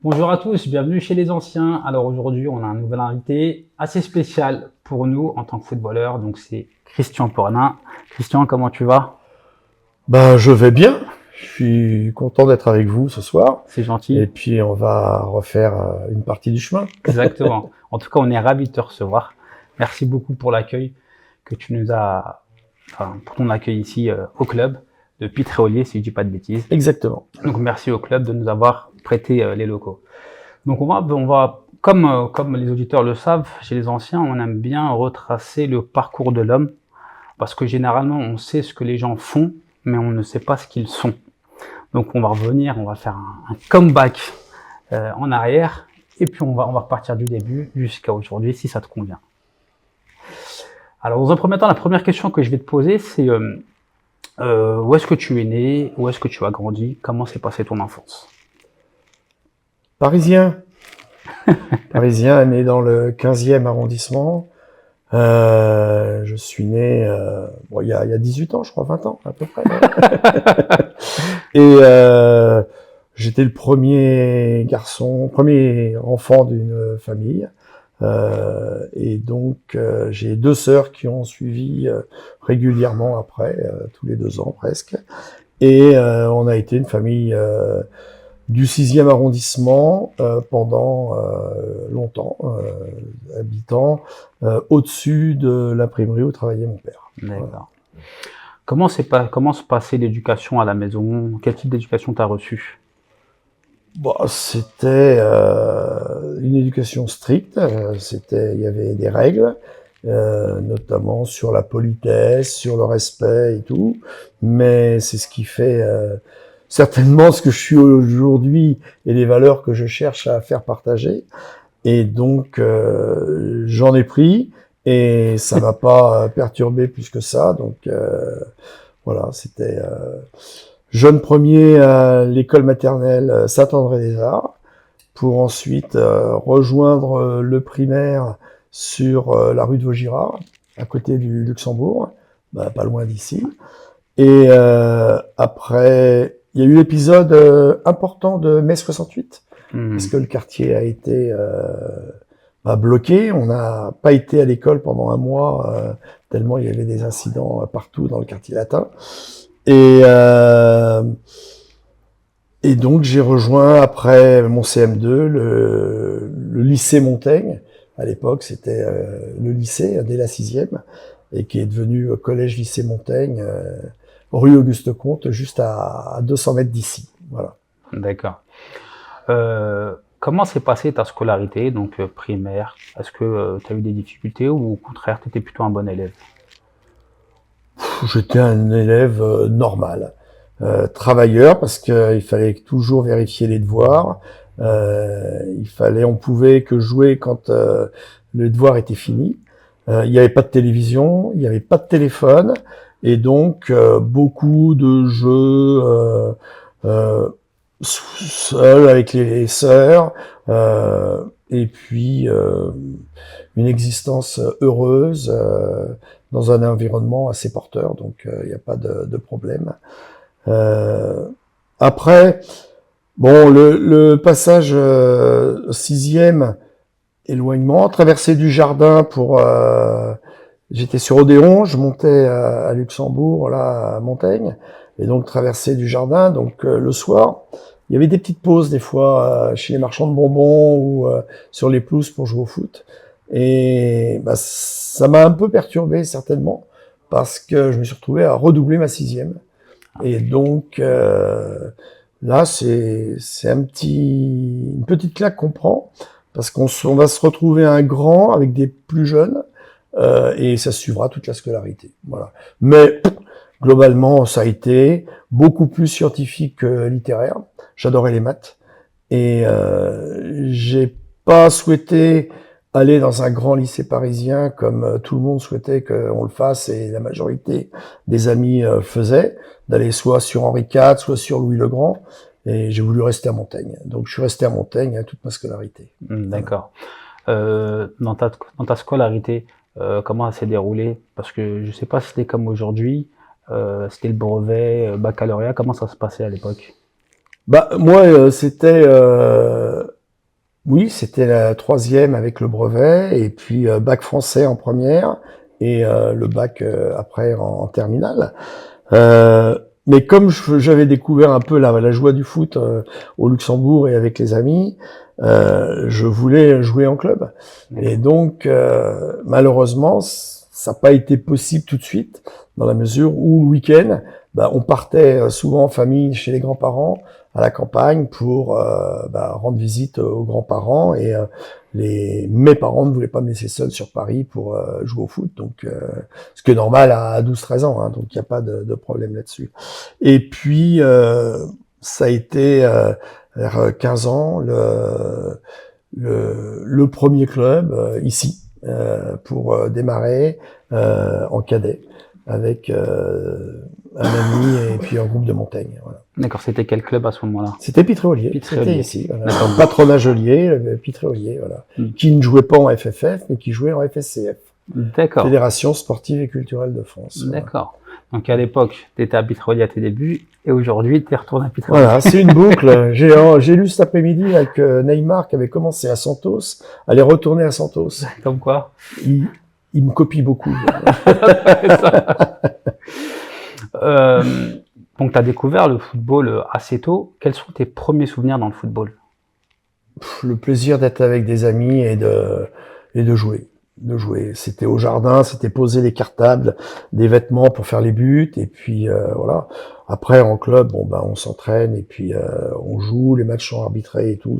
Bonjour à tous, bienvenue chez les anciens. Alors aujourd'hui, on a un nouvel invité assez spécial pour nous en tant que footballeur. Donc c'est Christian Pornin. Christian, comment tu vas? Je vais bien. Je suis content d'être avec vous ce soir. C'est Et gentil. puis, on va refaire une partie du chemin. Exactement. En tout cas, on est ravis de te recevoir. Merci beaucoup pour l'accueil que tu nous as, enfin, pour ton accueil ici au club de Pitréolier, si je dis pas de bêtises. Exactement. Donc merci au club de nous avoir prêté les locaux. Donc on va comme les auditeurs le savent, chez les anciens, on aime bien retracer le parcours de l'homme parce que généralement on sait ce que les gens font, mais on ne sait pas ce qu'ils sont. Donc on va revenir, on va faire un comeback en arrière et puis on va repartir du début jusqu'à aujourd'hui si ça te convient. Alors dans un premier temps, la première question que je vais te poser, c'est où est-ce que tu es né, où est-ce que tu as grandi, comment s'est passée ton enfance? Parisien. Parisien, né dans le 15e arrondissement. Je suis né il y a 18 ans, je crois, 20 ans à peu près. Et j'étais le premier garçon, premier enfant d'une famille. Et donc, j'ai deux sœurs qui ont suivi régulièrement après, tous les 2 ans presque. Et on a été une famille du 6e arrondissement pendant longtemps, habitant au-dessus de l'imprimerie où travaillait mon père. D'accord. Voilà. Comment se passait l'éducation à la maison? Quel type d'éducation t'as reçu? C'était une éducation stricte. Il y avait des règles, notamment sur la politesse, sur le respect et tout. Mais c'est ce qui fait certainement ce que je suis aujourd'hui et les valeurs que je cherche à faire partager. Et donc j'en ai pris et ça m'a pas perturbé plus que ça. Donc voilà, c'était jeune premier à l'école maternelle Saint-André-des-Arts, pour ensuite rejoindre le primaire sur la rue de Vaugirard, à côté du Luxembourg, pas loin d'ici. Et après, il y a eu l'épisode important de mai 68, parce que le quartier a été bloqué. On n'a pas été à l'école pendant un mois, tellement il y avait des incidents partout dans le quartier latin. Et donc j'ai rejoint après mon CM2 le lycée Montaigne. À l'époque, c'était le lycée dès la 6e, et qui est devenu collège-lycée Montaigne, rue Auguste-Comte, juste à 200 mètres d'ici. Voilà. D'accord. Comment s'est passée ta scolarité, donc primaire? Est-ce que tu as eu des difficultés ou au contraire, tu étais plutôt un bon élève? J'étais un élève normal, travailleur, parce qu'il fallait toujours vérifier les devoirs. On pouvait que jouer quand le devoir était fini. Il n'y avait pas de télévision, il n'y avait pas de téléphone, et donc beaucoup de jeux seul avec les sœurs, et puis une existence heureuse dans un environnement assez porteur, donc il n'y a pas de problème. Après, le passage 6e, éloignement, traversée du jardin pour... j'étais sur Odéon, je montais à Luxembourg, là, à Montaigne, et donc traversée du jardin, donc le soir, il y avait des petites pauses des fois chez les marchands de bonbons ou sur les pelouses pour jouer au foot. Et ça m'a un peu perturbé certainement, parce que je me suis retrouvé à redoubler ma 6e. Et donc là, c'est une petite claque qu'on prend, parce on va se retrouver un grand avec des plus jeunes, et ça suivra toute la scolarité. Voilà. Mais globalement, ça a été beaucoup plus scientifique que littéraire. J'adorais les maths, et j'ai pas souhaité aller dans un grand lycée parisien comme tout le monde souhaitait qu'on le fasse, et la majorité des amis faisaient, d'aller soit sur Henri IV, soit sur Louis le Grand, et j'ai voulu rester à Montaigne. Donc je suis resté à Montaigne toute ma scolarité. D'accord. Dans ta scolarité, comment ça s'est déroulé? Parce que je sais pas si c'était comme aujourd'hui, c'était le brevet, baccalauréat, comment ça se passait à l'époque? Moi, c'était Oui, c'était la troisième avec le brevet, et puis bac français en première, et le bac après en terminale. Mais comme j'avais découvert un peu la joie du foot au Luxembourg et avec les amis, je voulais jouer en club. Et donc, malheureusement, ça n'a pas été possible tout de suite, dans la mesure où le week-end, bah, on partait souvent en famille chez les grands-parents, à la campagne, pour rendre visite aux grands-parents. Et mes parents ne voulaient pas me laisser seul sur Paris pour jouer au foot. Donc, ce qui est normal à 12-13 ans, hein, donc il n'y a pas de problème là-dessus. Et puis, ça a été vers 15 ans le premier club ici pour démarrer en cadet avec un ami et puis un groupe de montagne. Voilà. D'accord, c'était quel club à ce moment-là? C'était Pitréolier. Pitréolier. C'était ici. Voilà. Patronage Ollier, Pitréolier, voilà. Qui ne jouait pas en FFF, mais qui jouait en FSCF. D'accord. Fédération sportive et culturelle de France. D'accord. Voilà. Donc à l'époque, tu étais à Pitréolier à tes débuts, et aujourd'hui, tu es retourné à Pitréolier. Voilà, c'est une boucle. J'ai lu cet après-midi que Neymar, qui avait commencé à Santos, allait retourner à Santos. Comme quoi? Il me copie beaucoup. Donc, tu as découvert le football assez tôt. Quels sont tes premiers souvenirs dans le football? Le plaisir d'être avec des amis et de jouer. C'était au jardin, c'était poser les cartables, des vêtements pour faire les buts, et puis voilà. Après, en club, bon ben on s'entraîne et puis on joue, les matchs sont arbitrés et tout,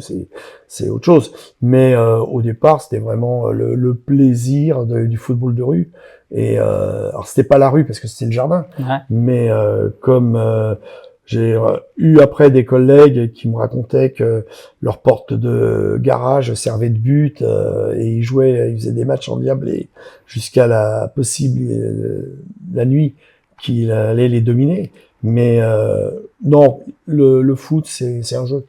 c'est autre chose. Mais au départ, c'était vraiment le plaisir du football de rue. Et alors c'était pas la rue parce que c'était le jardin, ouais. Mais comme j'ai eu après des collègues qui me racontaient que leur porte de garage servait de but et ils faisaient des matchs endiablés jusqu'à la nuit qu'il allait les dominer. Mais non, le foot c'est un jeu.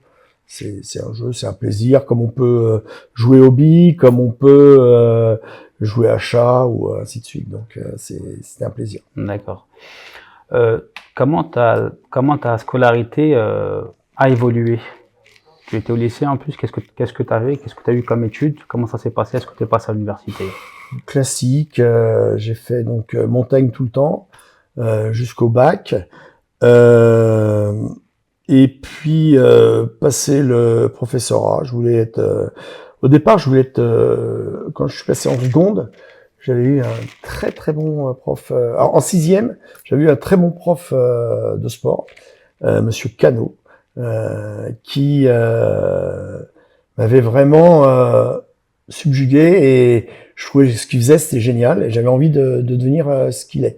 C'est un jeu, c'est un plaisir, comme on peut jouer au billes, comme on peut jouer à chat ou ainsi de suite. Donc c'était un plaisir. D'accord. Comment ta scolarité a évolué? Tu étais au lycée en plus, qu'est-ce que tu avais? Qu'est-ce que tu as eu comme études? Comment ça s'est passé? Est-ce que tu es passé à l'université? Classique, j'ai fait donc montagne tout le temps, jusqu'au bac. Et puis passer le professorat, au départ je voulais être quand je suis passé en seconde, j'avais eu un très très bon prof. Alors en sixième, j'avais eu un très bon prof de sport, Monsieur Cano, qui m'avait vraiment subjugué, et je trouvais ce qu'il faisait c'était génial, et j'avais envie de devenir ce qu'il est.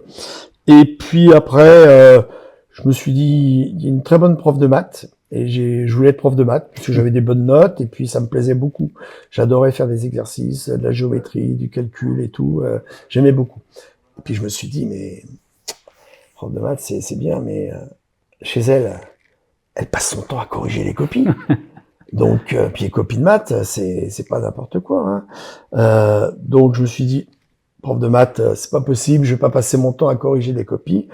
Et puis après, je me suis dit, il y a une très bonne prof de maths, et je voulais être prof de maths parce que j'avais des bonnes notes et puis ça me plaisait beaucoup. J'adorais faire des exercices, de la géométrie, du calcul et tout. J'aimais beaucoup. Et puis je me suis dit, mais prof de maths, c'est bien, mais chez elle, elle passe son temps à corriger les copies. Donc, puis les copies de maths, c'est pas n'importe quoi. Hein. Donc je me suis dit, prof de maths, c'est pas possible, je vais pas passer mon temps à corriger des copies.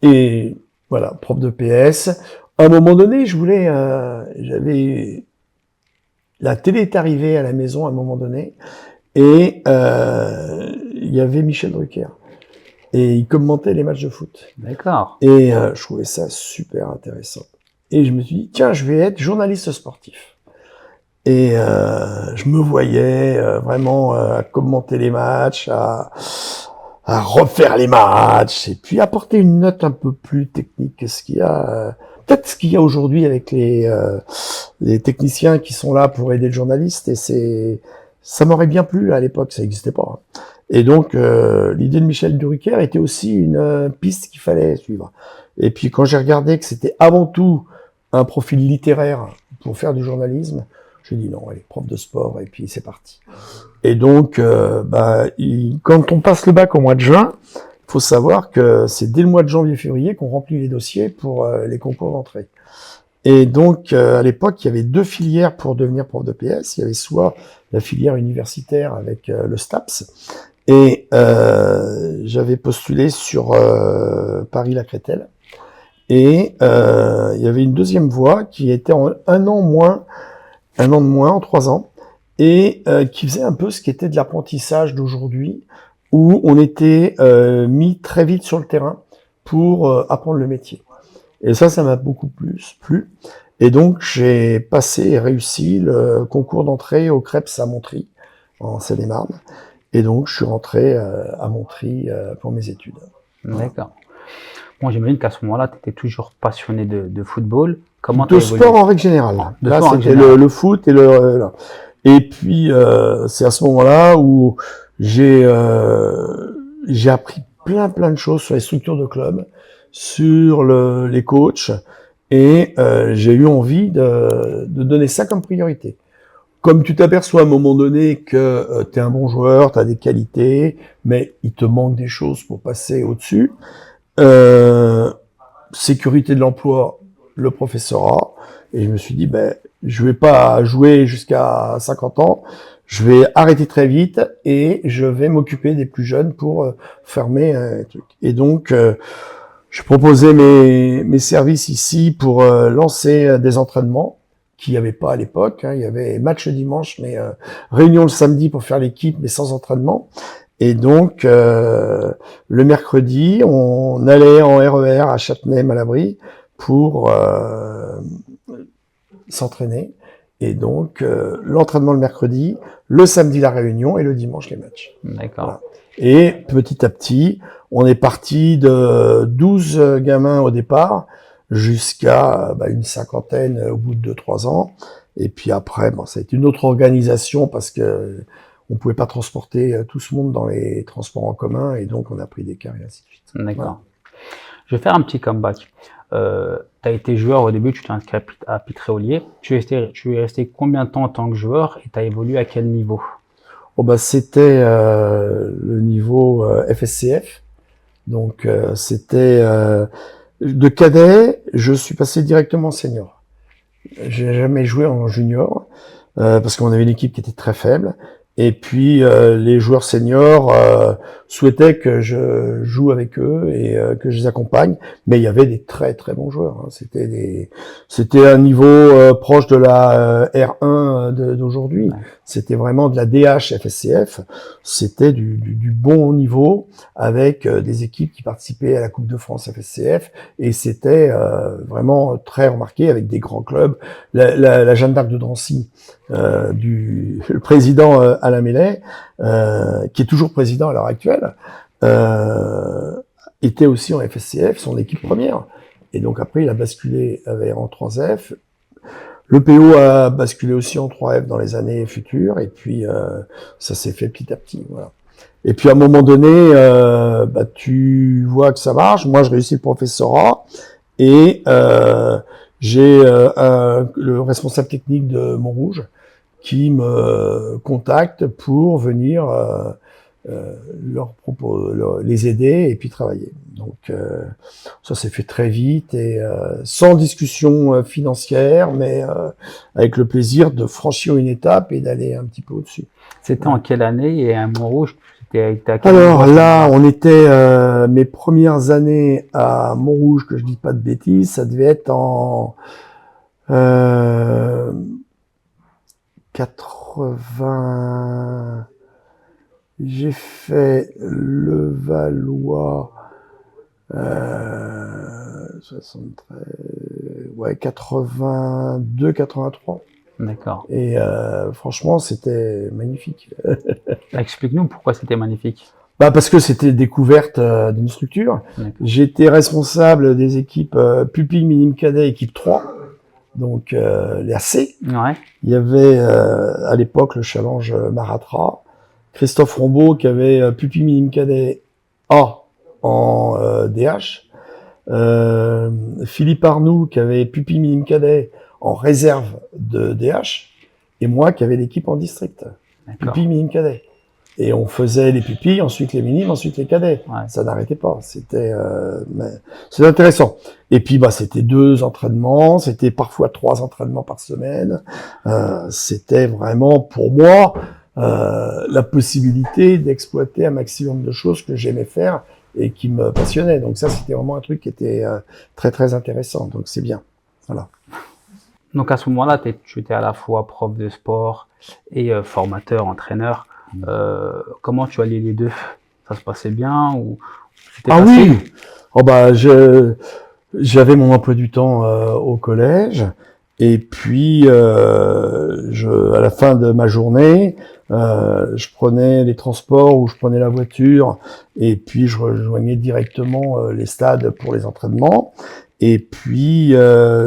Et voilà, prof de PS. À un moment donné, la télé est arrivée à la maison à un moment donné, et il y avait Michel Drucker. Et il commentait les matchs de foot. D'accord. Et je trouvais ça super intéressant. Et je me suis dit, tiens, je vais être journaliste sportif. Et je me voyais vraiment à commenter les matchs, à refaire les matchs, et puis apporter une note un peu plus technique que ce qu'il y a, peut-être ce qu'il y a aujourd'hui avec les techniciens qui sont là pour aider le journaliste, et ça m'aurait bien plu à l'époque, ça n'existait pas. Hein. Et donc l'idée de Michel Drucker était aussi une piste qu'il fallait suivre. Et puis quand j'ai regardé que c'était avant tout un profil littéraire pour faire du journalisme, j'ai dit non, allez, prof de sport, et puis c'est parti. Et donc, quand on passe le bac au mois de juin, il faut savoir que c'est dès le mois de janvier-février qu'on remplit les dossiers pour les concours d'entrée. Et donc, à l'époque, il y avait deux filières pour devenir prof de PS. Il y avait soit la filière universitaire avec le STAPS, et j'avais postulé sur Paris-la-Crételle. Et il y avait une deuxième voie qui était en un an de moins, en 3 ans. et qui faisait un peu ce qui était de l'apprentissage d'aujourd'hui, où on était mis très vite sur le terrain pour apprendre le métier. Et ça m'a beaucoup plu. Et donc, j'ai passé et réussi le concours d'entrée au CREPS à Montry, en Seine-et-Marne. Et donc, je suis rentré à Montry pour mes études. D'accord. Bon, j'imagine qu'à ce moment-là, tu étais toujours passionné de football. Comment De t'as évolué? sport en règle générale. De Là, sport en règle c'était générale. le foot et là. Et puis, c'est à ce moment-là où j'ai appris plein de choses sur les structures de club, sur les coachs, et j'ai eu envie de donner ça comme priorité. Comme tu t'aperçois à un moment donné que tu es un bon joueur, tu as des qualités, mais il te manque des choses pour passer au-dessus. Sécurité de l'emploi, le professorat, et je me suis dit, ben, je vais pas jouer jusqu'à 50 ans, je vais arrêter très vite et je vais m'occuper des plus jeunes pour fermer un truc. Et donc, je proposais mes services ici pour lancer des entraînements qu'il n'y avait pas à l'époque. Hein. Il y avait match le dimanche, mais réunion le samedi pour faire l'équipe, mais sans entraînement. Et donc, le mercredi, on allait en RER à Châtenay-Malabry pour s'entraîner. Et donc, l'entraînement le mercredi, le samedi la réunion et le dimanche les matchs. D'accord. Voilà. Et petit à petit, on est parti de 12 gamins au départ jusqu'à une cinquantaine au bout de 2-3 ans. Et puis après, bon, ça a été une autre organisation parce que on pouvait pas transporter tout ce monde dans les transports en commun et donc on a pris des cars et ainsi de suite. D'accord. Voilà. Je vais faire un petit comeback. Tu as été joueur au début, tu t'es inscrit à Pitréolier. Tu es resté combien de temps en tant que joueur et tu as évolué à quel niveau? Oh bah c'était le niveau FSCF. Donc c'était de cadet, je suis passé directement senior. J'ai jamais joué en junior parce qu'on avait une équipe qui était très faible. Et puis les joueurs seniors souhaitaient que je joue avec eux et que je les accompagne. Mais il y avait des très bons joueurs. Hein. C'était un niveau proche de la R1 d'aujourd'hui. Ouais. C'était vraiment de la DH FSCF. C'était du bon niveau avec des équipes qui participaient à la Coupe de France FSCF. Et c'était vraiment très remarqué avec des grands clubs. La Jeanne d'Arc de Drancy, le président Alain Mellet, qui est toujours président à l'heure actuelle, était aussi en FSCF, son équipe première. Et donc après, il a basculé en 3F. Le PO a basculé aussi en 3F dans les années futures. Et puis, ça s'est fait petit à petit. Voilà. Et puis, à un moment donné, tu vois que ça marche. Moi, je réussis le professorat. Et j'ai le responsable technique de Montrouge qui me contacte pour venir les aider et puis travailler. Donc ça s'est fait très vite et sans discussion financière, mais avec le plaisir de franchir une étape et d'aller un petit peu au-dessus. C'était en quelle année et à Montrouge? Alors là, on était mes premières années à Montrouge, que je dis pas de bêtises, ça devait être en 80. J'ai fait le Valois 73, ouais 82, 83. D'accord. Et franchement, c'était magnifique. Explique-nous pourquoi c'était magnifique. Parce que c'était découverte d'une structure. J'étais responsable des équipes pupilles, minime cadet, équipe 3, donc les AC. Ouais. Il y avait à l'époque le challenge Maratra, Christophe Rombaud qui avait pupille minime cadet A en DH, Philippe Arnoux qui avait pupille minime cadet en réserve de DH, et moi qui avais l'équipe en district, pupille minime cadet. Et on faisait les pupilles, ensuite les minimes, ensuite les cadets. Ouais. Ça n'arrêtait pas. C'était intéressant. Et puis c'était 2 entraînements, c'était parfois 3 entraînements par semaine. C'était vraiment pour moi la possibilité d'exploiter un maximum de choses que j'aimais faire et qui me passionnaient. Donc ça, c'était vraiment un truc qui était très intéressant. Donc c'est bien. Voilà. Donc à ce moment-là, tu étais à la fois prof de sport et formateur, entraîneur. Comment tu alliais les deux? Ça se passait bien ou c'était Ah facile? oui! Oh bah, j'avais mon emploi du temps au collège, et puis à la fin de ma journée, je prenais les transports ou je prenais la voiture, et puis je rejoignais directement les stades pour les entraînements. Et puis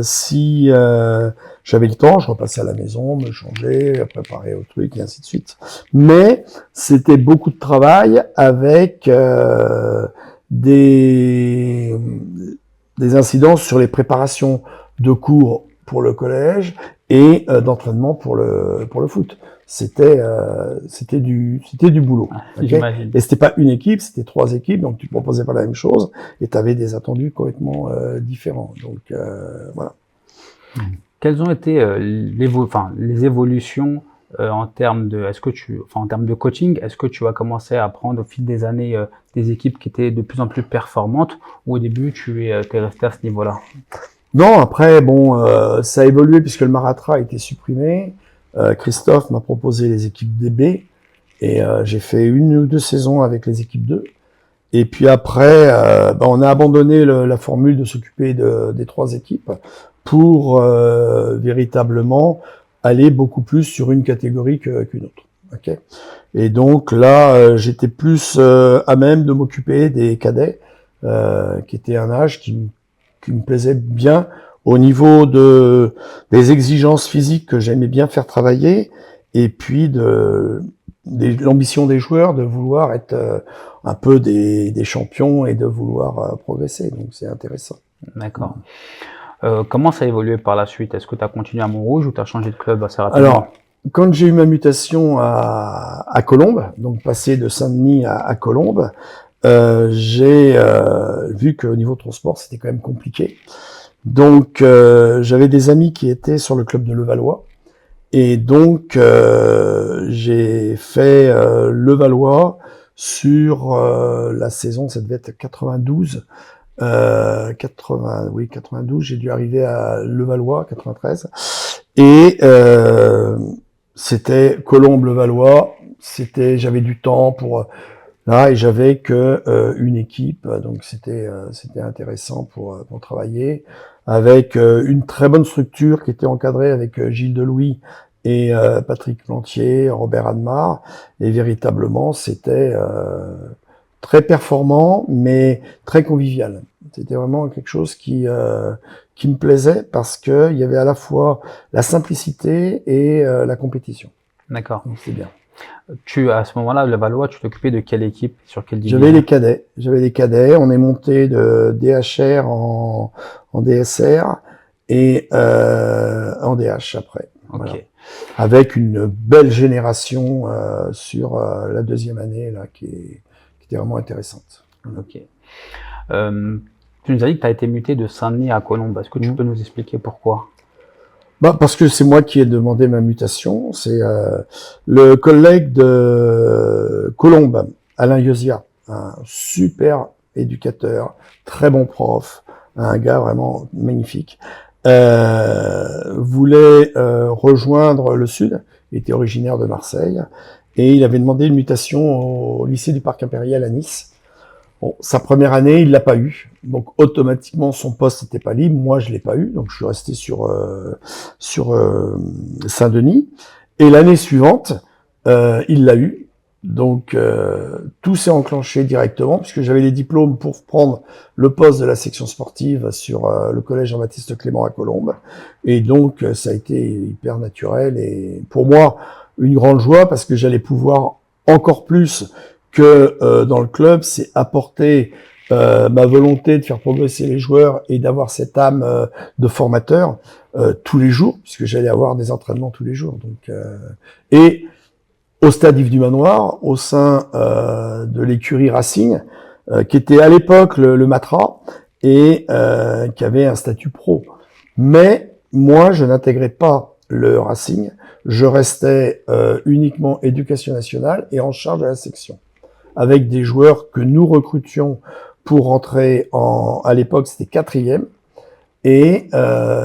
si j'avais le temps, je repassais à la maison, me changeais, préparer au truc, et ainsi de suite. Mais c'était beaucoup de travail avec des des incidences sur les préparations de cours pour le collège et d'entraînement pour le foot. C'était du boulot. Okay, J'imagine. et c'était pas une équipe, c'était 3 équipes, donc tu proposais pas la même chose et tu avais des attendus complètement différents. Donc voilà. Quelles ont été les évolutions en termes de, en termes de coaching, est-ce que tu as commencé à apprendre au fil des années des équipes qui étaient de plus en plus performantes ou au début t'es resté à ce niveau-là? Non, après, bon, ça a évolué puisque le Maratra a été supprimé. Christophe m'a proposé les équipes DB et j'ai fait 1 ou 2 saisons avec les équipes 2. Et puis après, on a abandonné la formule de s'occuper des 3 équipes pour véritablement aller beaucoup plus sur une catégorie qu'une autre. Okay. Et donc là, j'étais plus à même de m'occuper des cadets, qui était un âge qui me plaisait bien au niveau des exigences physiques que j'aimais bien faire travailler, et puis l'ambition des joueurs de vouloir être un peu des champions et de vouloir progresser. Donc c'est intéressant. D'accord. Comment ça a évolué par la suite? Est-ce que tu as continué à Montrouge ou tu as changé de club assez rapidement? Alors, quand j'ai eu ma mutation à Colombes, donc passé de Saint-Denis à Colombes, j'ai vu qu'au niveau transport, c'était quand même compliqué. Donc, j'avais des amis qui étaient sur le club de Levallois. Et donc, j'ai fait Levallois sur la saison, ça devait être 92. 92, j'ai dû arriver à Levallois, 93. Et c'était Colombes-Levallois. J'avais du temps pour là, et j'avais que une équipe, donc c'était intéressant pour travailler avec une très bonne structure qui était encadrée avec Gilles Delouis et Patrick Plantier, Robert Admar, et véritablement c'était très performant mais très convivial. C'était vraiment quelque chose qui me plaisait parce que il y avait à la fois la simplicité et la compétition. D'accord. Donc c'est bien. À ce moment-là, le Valois, tu t'occupais de quelle équipe? Sur quelle J'avais division? les cadets. On est monté de DHR en DSR et en DH après. Ok. Voilà. Avec une belle génération sur la 2e année là qui était vraiment intéressante. Ok. Tu nous as dit que tu as été muté de Saint-Denis à Colombes. Est-ce que tu peux nous expliquer pourquoi? Parce que c'est moi qui ai demandé ma mutation. C'est le collègue de Colombes, Alain Yosia, un super éducateur, très bon prof, un gars vraiment magnifique, voulait rejoindre le Sud. Il était originaire de Marseille et il avait demandé une mutation au lycée du Parc Impérial à Nice. Bon, sa première année, il l'a pas eu, donc automatiquement son poste n'était pas libre. Moi, je l'ai pas eu, donc je suis resté sur Saint-Denis. Et l'année suivante, il l'a eu. Donc tout s'est enclenché directement puisque j'avais les diplômes pour prendre le poste de la section sportive sur le collège Jean-Baptiste Clément à Colombes. Et donc ça a été hyper naturel et pour moi une grande joie parce que j'allais pouvoir encore plus que dans le club, c'est apporter ma volonté de faire progresser les joueurs et d'avoir cette âme de formateur tous les jours, puisque j'allais avoir des entraînements tous les jours. Donc, et au stade Yves du Manoir, au sein de l'écurie Racing, qui était à l'époque le Matra et qui avait un statut pro. Mais moi, je n'intégrais pas le Racing, je restais uniquement éducation nationale et en charge de la section, avec des joueurs que nous recrutions pour rentrer à l'époque c'était 4e, et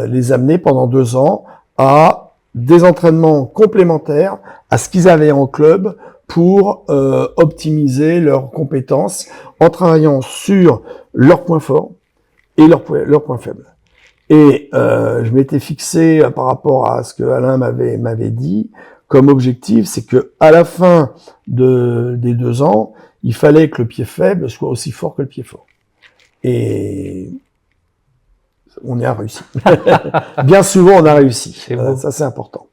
les amener pendant 2 ans à des entraînements complémentaires à ce qu'ils avaient en club pour optimiser leurs compétences en travaillant sur leurs points forts et leurs points faibles. Et je m'étais fixé par rapport à ce que Alain m'avait dit comme objectif, c'est que à la fin des 2 ans, il fallait que le pied faible soit aussi fort que le pied fort. Et on y a réussi. Bien souvent, on a réussi. Ça, c'est important.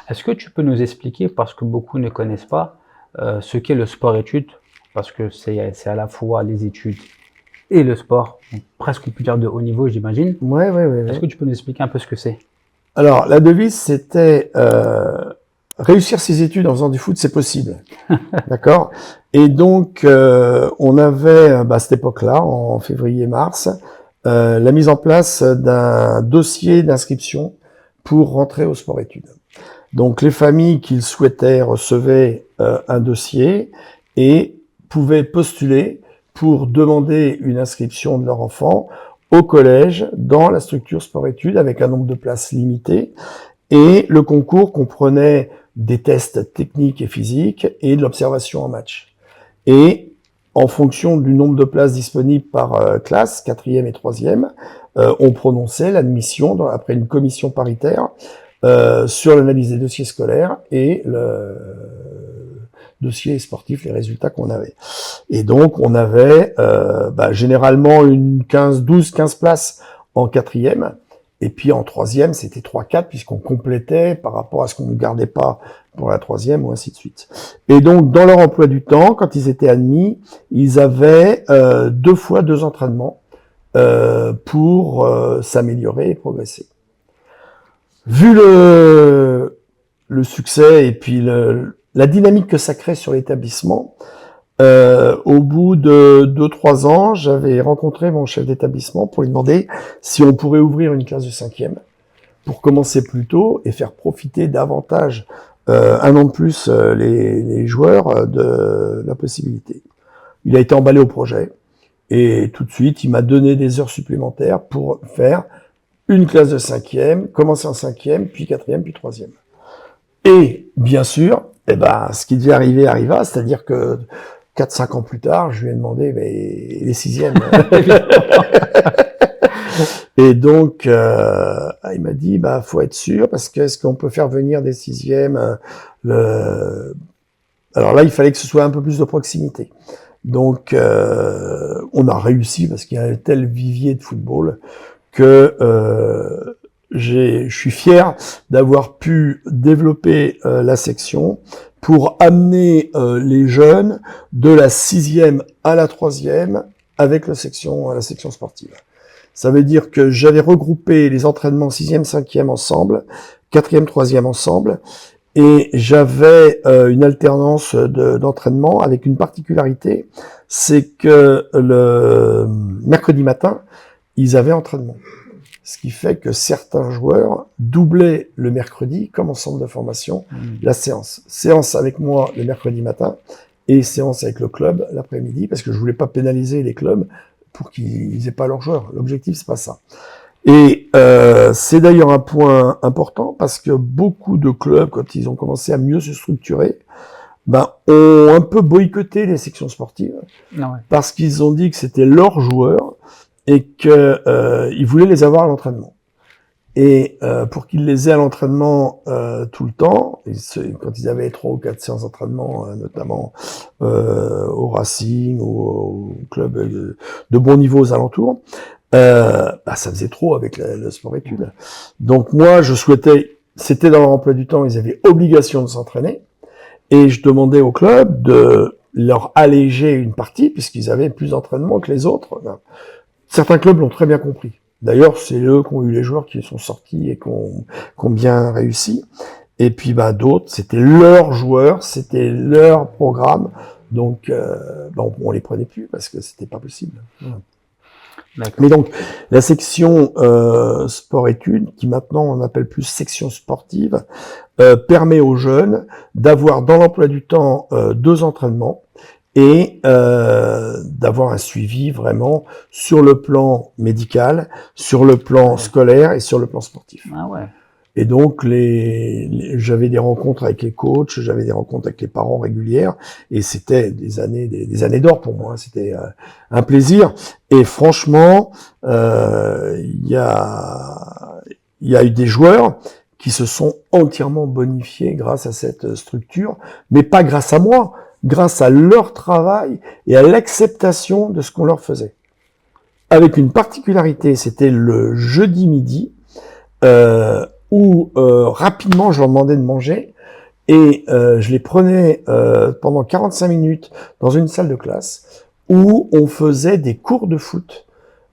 Est-ce que tu peux nous expliquer, parce que beaucoup ne connaissent pas, ce qu'est le sport-études, parce que c'est à la fois les études et le sport, donc presque on peut dire de haut niveau, j'imagine. Ouais. Est-ce que tu peux nous expliquer un peu ce que c'est? Alors, la devise, c'était réussir ses études en faisant du foot, c'est possible. D'accord? Et donc, on avait, à cette époque-là, en février-mars, la mise en place d'un dossier d'inscription pour rentrer au sport-études. Donc, les familles qui le souhaitaient recevaient un dossier et pouvaient postuler pour demander une inscription de leur enfant au collège dans la structure sport-études avec un nombre de places limité. Et le concours comprenait des tests techniques et physiques et de l'observation en match. Et en fonction du nombre de places disponibles par classe, 4e et 3e, on prononçait l'admission après une commission paritaire sur l'analyse des dossiers scolaires et le dossier sportif, les résultats qu'on avait. Et donc, on avait généralement une 12, 15 places en 4e. Et puis en 3e, c'était 3-4 puisqu'on complétait par rapport à ce qu'on ne gardait pas pour la 3e ou ainsi de suite. Et donc, dans leur emploi du temps, quand ils étaient admis, ils avaient 2 fois 2 entraînements pour s'améliorer et progresser. Vu le succès et puis la dynamique que ça crée sur l'établissement, au bout de 2-3 ans, j'avais rencontré mon chef d'établissement pour lui demander si on pourrait ouvrir une classe de 5e pour commencer plus tôt et faire profiter davantage, un an de plus, les joueurs de la possibilité. Il a été emballé au projet et tout de suite, il m'a donné des heures supplémentaires pour faire une classe de 5e, commencer en 5e, puis 4e, puis 3e. Et bien sûr, ce qui devait arriver arriva, c'est-à-dire que 4-5 ans plus tard, je lui ai demandé les 6e. Et donc, il m'a dit, faut être sûr, parce que est-ce qu'on peut faire venir des 6e Alors là, il fallait que ce soit un peu plus de proximité. Donc, on a réussi, parce qu'il y a un tel vivier de football, que je suis fier d'avoir pu développer la section pour amener les jeunes de la 6e à la 3e avec la section sportive. Ça veut dire que j'avais regroupé les entraînements 6e, 5e ensemble, 4e, 3e ensemble, et j'avais une alternance d'entraînement avec une particularité, c'est que le mercredi matin, ils avaient entraînement. Ce qui fait que certains joueurs doublaient le mercredi, comme en centre de formation, la séance. Séance avec moi le mercredi matin et séance avec le club l'après-midi, parce que je voulais pas pénaliser les clubs pour qu'ils aient pas leurs joueurs. L'objectif, c'est pas ça. Et c'est d'ailleurs un point important, parce que beaucoup de clubs, quand ils ont commencé à mieux se structurer, ont un peu boycotté les sections sportives, parce qu'ils ont dit que c'était leurs joueurs, et qu'ils voulaient les avoir à l'entraînement. Et pour qu'ils les aient à l'entraînement tout le temps, quand ils avaient 3 ou 4 séances d'entraînement, notamment au Racing ou au club de bon niveau aux alentours, ça faisait trop avec le sport-études. Donc moi, je souhaitais, c'était dans leur emploi du temps, ils avaient obligation de s'entraîner, et je demandais au club de leur alléger une partie, puisqu'ils avaient plus d'entraînement que les autres. Certains clubs l'ont très bien compris. D'ailleurs, c'est eux qui ont eu les joueurs qui sont sortis et qui ont bien réussi. Et puis, d'autres, c'était leurs joueurs, c'était leur programme. Donc, on les prenait plus parce que c'était pas possible. Voilà. Mais donc, la section sport-études, qui maintenant on appelle plus section sportive, permet aux jeunes d'avoir dans l'emploi du temps 2 entraînements et d'avoir un suivi vraiment sur le plan médical, sur le plan scolaire et sur le plan sportif. Ah ouais. Et donc, j'avais des rencontres avec les coachs, j'avais des rencontres avec les parents régulières, et c'était des années d'or pour moi. C'était un plaisir. Et franchement, il y a eu des joueurs qui se sont entièrement bonifiés grâce à cette structure, mais pas grâce à moi, grâce à leur travail et à l'acceptation de ce qu'on leur faisait. Avec une particularité, c'était le jeudi midi, où rapidement je leur demandais de manger et je les prenais pendant 45 minutes dans une salle de classe où on faisait des cours de foot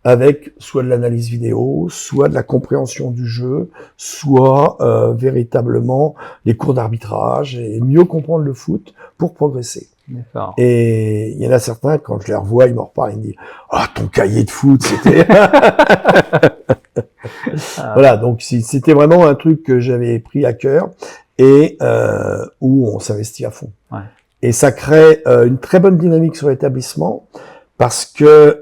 avec soit de l'analyse vidéo, soit de la compréhension du jeu, soit véritablement des cours d'arbitrage et mieux comprendre le foot pour progresser. D'accord. Et il y en a certains, quand je les revois, ils m'en reparlent, ils me disent « Ah, ton cahier de foot, c'était... » Voilà, donc c'était vraiment un truc que j'avais pris à cœur et où on s'investit à fond. Ouais. Et ça crée une très bonne dynamique sur l'établissement parce que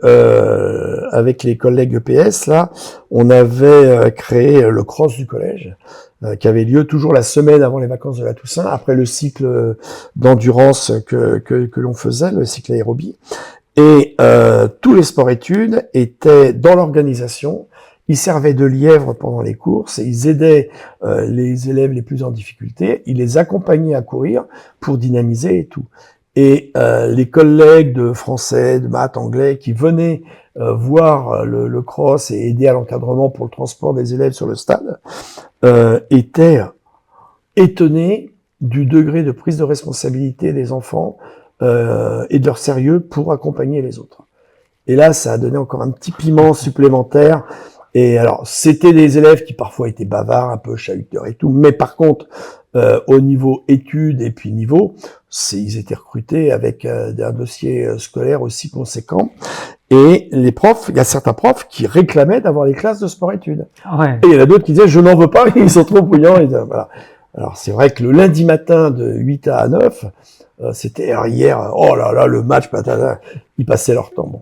avec les collègues EPS, là, on avait créé le cross du collège qui avait lieu toujours la semaine avant les vacances de la Toussaint, après le cycle d'endurance que l'on faisait, le cycle aérobie. Et tous les sports-études étaient dans l'organisation. Ils servaient de lièvre pendant les courses et ils aidaient les élèves les plus en difficulté. Ils les accompagnaient à courir pour dynamiser et tout. Et les collègues de français, de maths, anglais qui venaient voir le cross et aider à l'encadrement pour le transport des élèves sur le stade étaient étonnés du degré de prise de responsabilité des enfants et de leur sérieux pour accompagner les autres. Et là, ça a donné encore un petit piment supplémentaire. Et alors, c'était des élèves qui parfois étaient bavards, un peu chahuteurs et tout, mais par contre, au niveau études et puis niveau, ils étaient recrutés avec un dossier scolaire aussi conséquent. Et les profs, il y a certains profs qui réclamaient d'avoir les classes de sport-études. Ouais. Et il y en a d'autres qui disaient, je n'en veux pas, ils sont trop bouillants. Et voilà. Alors, c'est vrai que le lundi matin de 8 à 9, c'était hier, oh là là, le match, patata, ils passaient leur temps. Bon.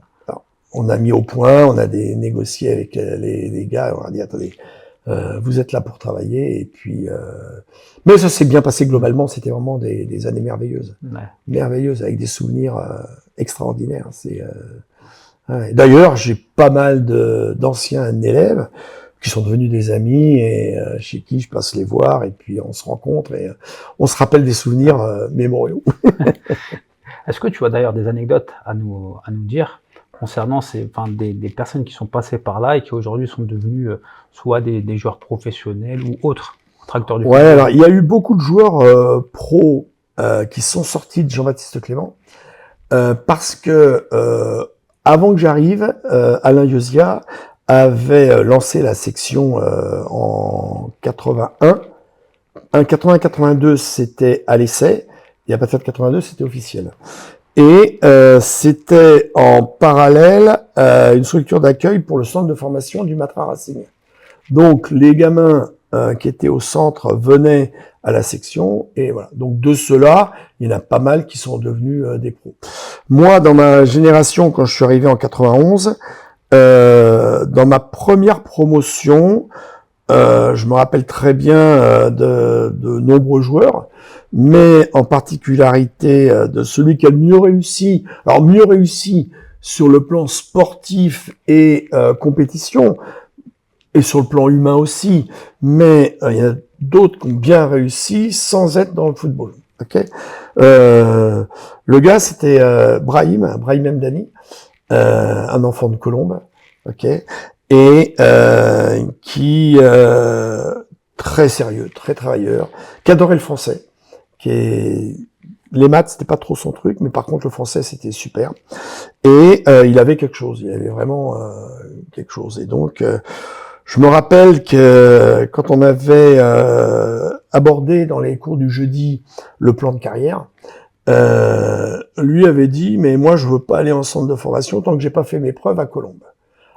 On a mis au point, on a négocié avec les gars, on a dit attendez, vous êtes là pour travailler et puis mais ça s'est bien passé globalement, c'était vraiment des années merveilleuses, merveilleuses avec des souvenirs extraordinaires. Ouais. D'ailleurs, j'ai pas mal d'anciens élèves qui sont devenus des amis et chez qui je passe les voir et puis on se rencontre et on se rappelle des souvenirs mémoriaux. Est-ce que tu as d'ailleurs des anecdotes à nous dire concernant des personnes qui sont passées par là et qui aujourd'hui sont devenues soit des joueurs professionnels ou autres acteurs du football? Ouais, alors il y a eu beaucoup de joueurs pros qui sont sortis de Jean-Baptiste Clément parce que avant que j'arrive, Alain Yosia avait lancé la section en 81. En 80-82, c'était à l'essai, et à partir de 82, c'était officiel. Et c'était en parallèle une structure d'accueil pour le centre de formation du Matra Racing. Donc les gamins qui étaient au centre venaient à la section et voilà. Donc de ceux-là, il y en a pas mal qui sont devenus des pros. Moi, dans ma génération, quand je suis arrivé en 91, dans ma première promotion, je me rappelle très bien de nombreux joueurs, mais en particularité de celui qui a le mieux réussi. Alors mieux réussi sur le plan sportif et compétition, et sur le plan humain aussi, mais il y en a d'autres qui ont bien réussi sans être dans le football. Okay, le gars, c'était Brahim Mdani, un enfant de Colombes, okay, et qui très sérieux, très travailleur, qui adorait le français, les maths c'était pas trop son truc, mais par contre le français c'était super, et il avait quelque chose, il avait vraiment quelque chose, et donc je me rappelle que quand on avait abordé dans les cours du jeudi le plan de carrière, lui avait dit mais moi je veux pas aller en centre de formation tant que j'ai pas fait mes preuves à Colombes.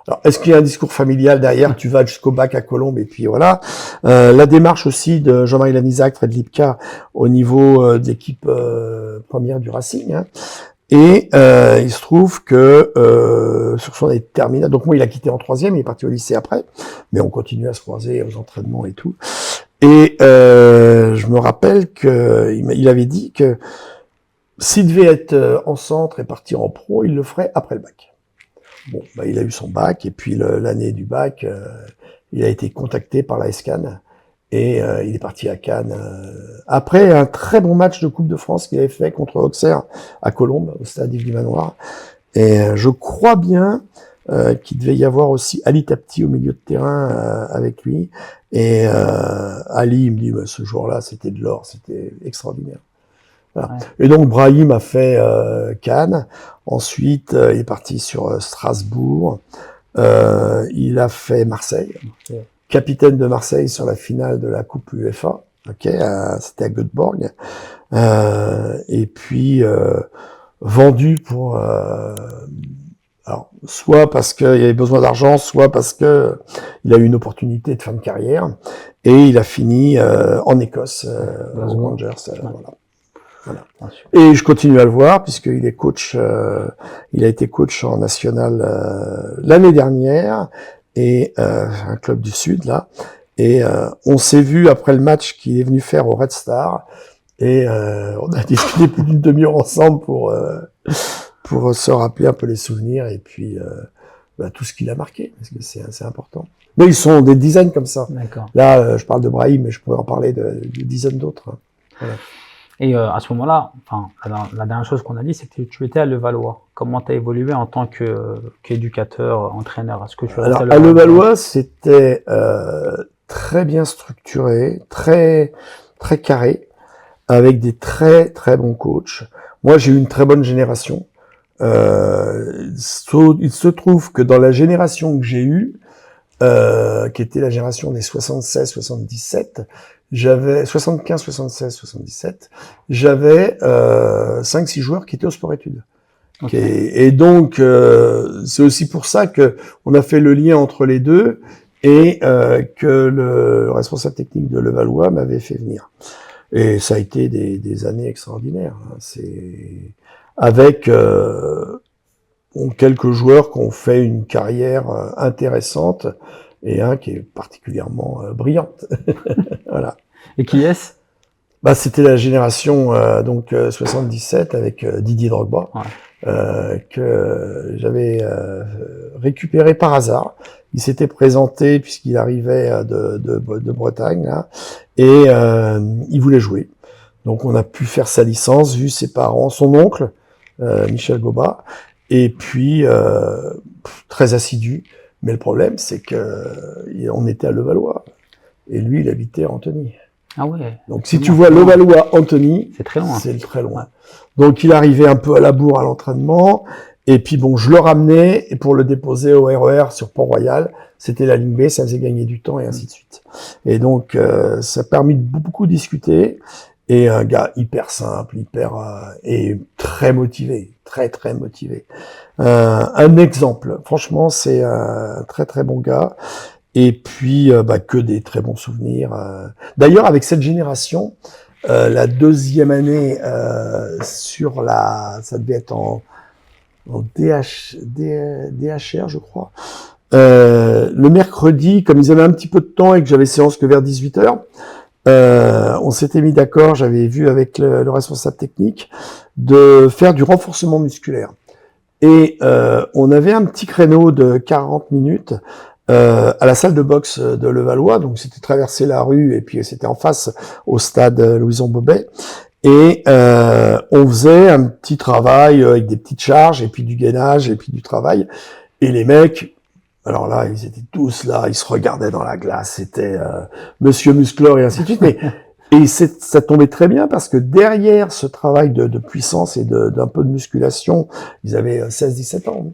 Alors, est-ce qu'il y a un discours familial derrière? Tu vas jusqu'au bac à Colombes et puis voilà. La démarche aussi de Jean-Marie Lanizac, Fred Lipka au niveau de l'équipe première du Racing. Hein. Et il se trouve que sur son année de terminale, donc moi il a quitté en troisième, il est parti au lycée après, mais on continue à se croiser aux entraînements et tout. Et je me rappelle que il avait dit que s'il devait être en centre et partir en pro, il le ferait après le bac. Bon, bah, il a eu son bac, et puis l'année du bac, il a été contacté par la SCAN, et il est parti à Cannes. Après un très bon match de Coupe de France qu'il avait fait contre Auxerre à Colombes, au stade Yves du Manoir. Et je crois bien qu'il devait y avoir aussi Ali Tapti au milieu de terrain avec lui. Et Ali, il me dit, bah, ce jour-là, c'était de l'or, c'était extraordinaire. Voilà. Ouais. Et donc Brahim a fait Cannes. Ensuite, il est parti sur Strasbourg. Il a fait Marseille. Okay. Capitaine de Marseille sur la finale de la Coupe UEFA. C'était à Göteborg. Et puis vendu pour alors soit parce qu'il avait besoin d'argent, soit parce que il a eu une opportunité de fin de carrière, et il a fini en Écosse aux Rangers. Voilà. Et je continue à le voir puisqu'il est coach. Il a été coach en national l'année dernière, et un club du Sud là. Et on s'est vu après le match qu'il est venu faire au Red Star, et on a discuté plus d'une demi-heure ensemble pour se rappeler un peu les souvenirs, et puis tout ce qu'il a marqué, parce que c'est important. Mais ils sont des dizaines comme ça. Là, je parle de Brahim, mais je pourrais en parler de dizaines d'autres. Voilà. Et à ce moment-là, enfin, la dernière chose qu'on a dit, c'est que tu étais à Levallois. Comment tu as évolué en tant qu'éducateur, entraîneur? Est-ce que tu Alors, à Levallois, c'était très bien structuré, très très carré, avec des très très bons coachs. Moi, j'ai eu une très bonne génération. Il se trouve que dans la génération que j'ai eue, qui était la génération des 76-77, j'avais 75, 76, 77, j'avais 5-6 joueurs qui étaient au sport-études. Okay. Et donc c'est aussi pour ça que on a fait le lien entre les deux, et que le responsable technique de Levallois m'avait fait venir. Et ça a été des années extraordinaires. C'est avec quelques joueurs qui ont fait une carrière intéressante, et un qui est particulièrement brillante. Voilà. Et qui est-ce? Bah, c'était la génération 77 avec Didier Drogba, que j'avais récupéré par hasard. Il s'était présenté puisqu'il arrivait de Bretagne là, et il voulait jouer. Donc on a pu faire sa licence, vu ses parents, son oncle Michel Goba, et puis très assidu. Mais le problème, c'est que on était à Levallois, et lui, il habitait à Antony. Ah ouais. Donc si tu vois Levallois-Antony, c'est très loin. C'est très loin. Donc il arrivait un peu à la bourre à l'entraînement, et puis bon, je le ramenais, et pour le déposer au RER sur Port-Royal, c'était la ligne B, ça faisait gagner du temps, et ainsi de suite. Et donc ça a permis de beaucoup discuter, et un gars hyper simple, et très motivé, très très motivé. Un exemple, franchement, c'est un très très bon gars. Et puis que des très bons souvenirs. D'ailleurs, avec cette génération, la deuxième année ça devait être en DHR, je crois. Le mercredi, comme ils avaient un petit peu de temps et que j'avais séance que vers 18h, on s'était mis d'accord, j'avais vu avec le responsable technique, de faire du renforcement musculaire. Et on avait un petit créneau de 40 minutes à la salle de boxe de Levallois, donc c'était traverser la rue, et puis c'était en face au stade Louison Bobet, et on faisait un petit travail avec des petites charges, et puis du gainage, et puis du travail, et les mecs, alors là, ils étaient tous là, ils se regardaient dans la glace, c'était Monsieur Musclor et ainsi de suite, mais et ça tombait très bien, parce que derrière ce travail de puissance et d'un peu de musculation, ils avaient 16-17 ans,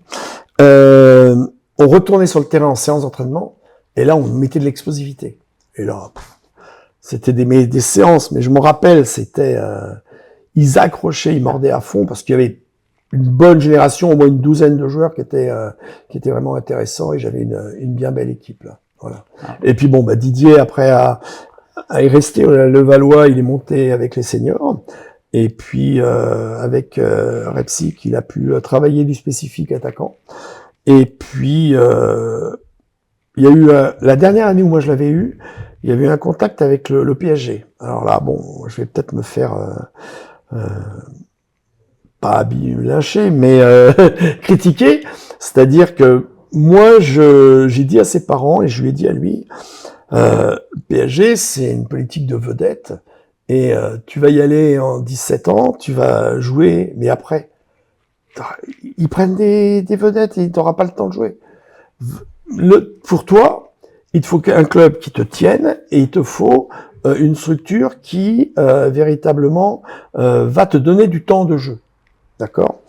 on retournait sur le terrain en séance d'entraînement, et là, on mettait de l'explosivité. Et là, c'était des séances, mais je me rappelle, c'était... ils accrochaient, ils mordaient à fond, parce qu'il y avait une bonne génération, au moins une douzaine de joueurs qui étaient vraiment intéressants, et j'avais une bien belle équipe, là. Voilà. Et puis bon, Didier, après, à y rester, le Levallois, il est monté avec les seniors, Et puis avec Repsik, il a pu travailler du spécifique attaquant. Et puis il y a eu la dernière année où moi je l'avais eu, il y avait eu un contact avec le PSG. Alors là, bon, je vais peut-être me faire pas lyncher, mais critiquer. C'est-à-dire que moi, j'ai dit à ses parents et je lui ai dit à lui, PSG, c'est une politique de vedette. Et tu vas y aller en 17 ans, tu vas jouer, mais après, ils prennent des vedettes et tu n'auras pas le temps de jouer. Pour toi, il te faut un club qui te tienne et il te faut une structure qui véritablement va te donner du temps de jeu. D'accord ?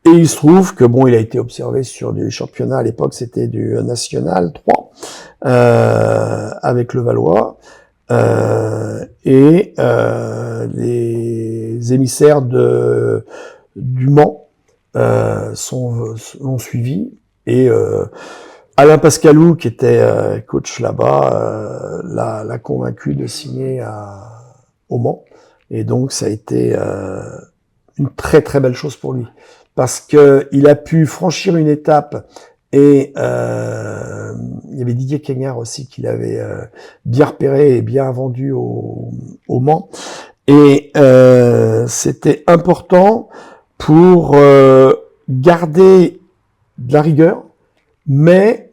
Et il se trouve que bon, il a été observé sur du championnat, à l'époque c'était du National 3, avec le Valois. Et les émissaires du Mans l'ont suivi et Alain Pascalou qui était coach là-bas l'a convaincu de signer au Mans et donc ça a été une très très belle chose pour lui parce que il a pu franchir une étape. Et il y avait Didier Kenyard aussi qui l'avait bien repéré et bien vendu au Mans. Et c'était important pour garder de la rigueur, mais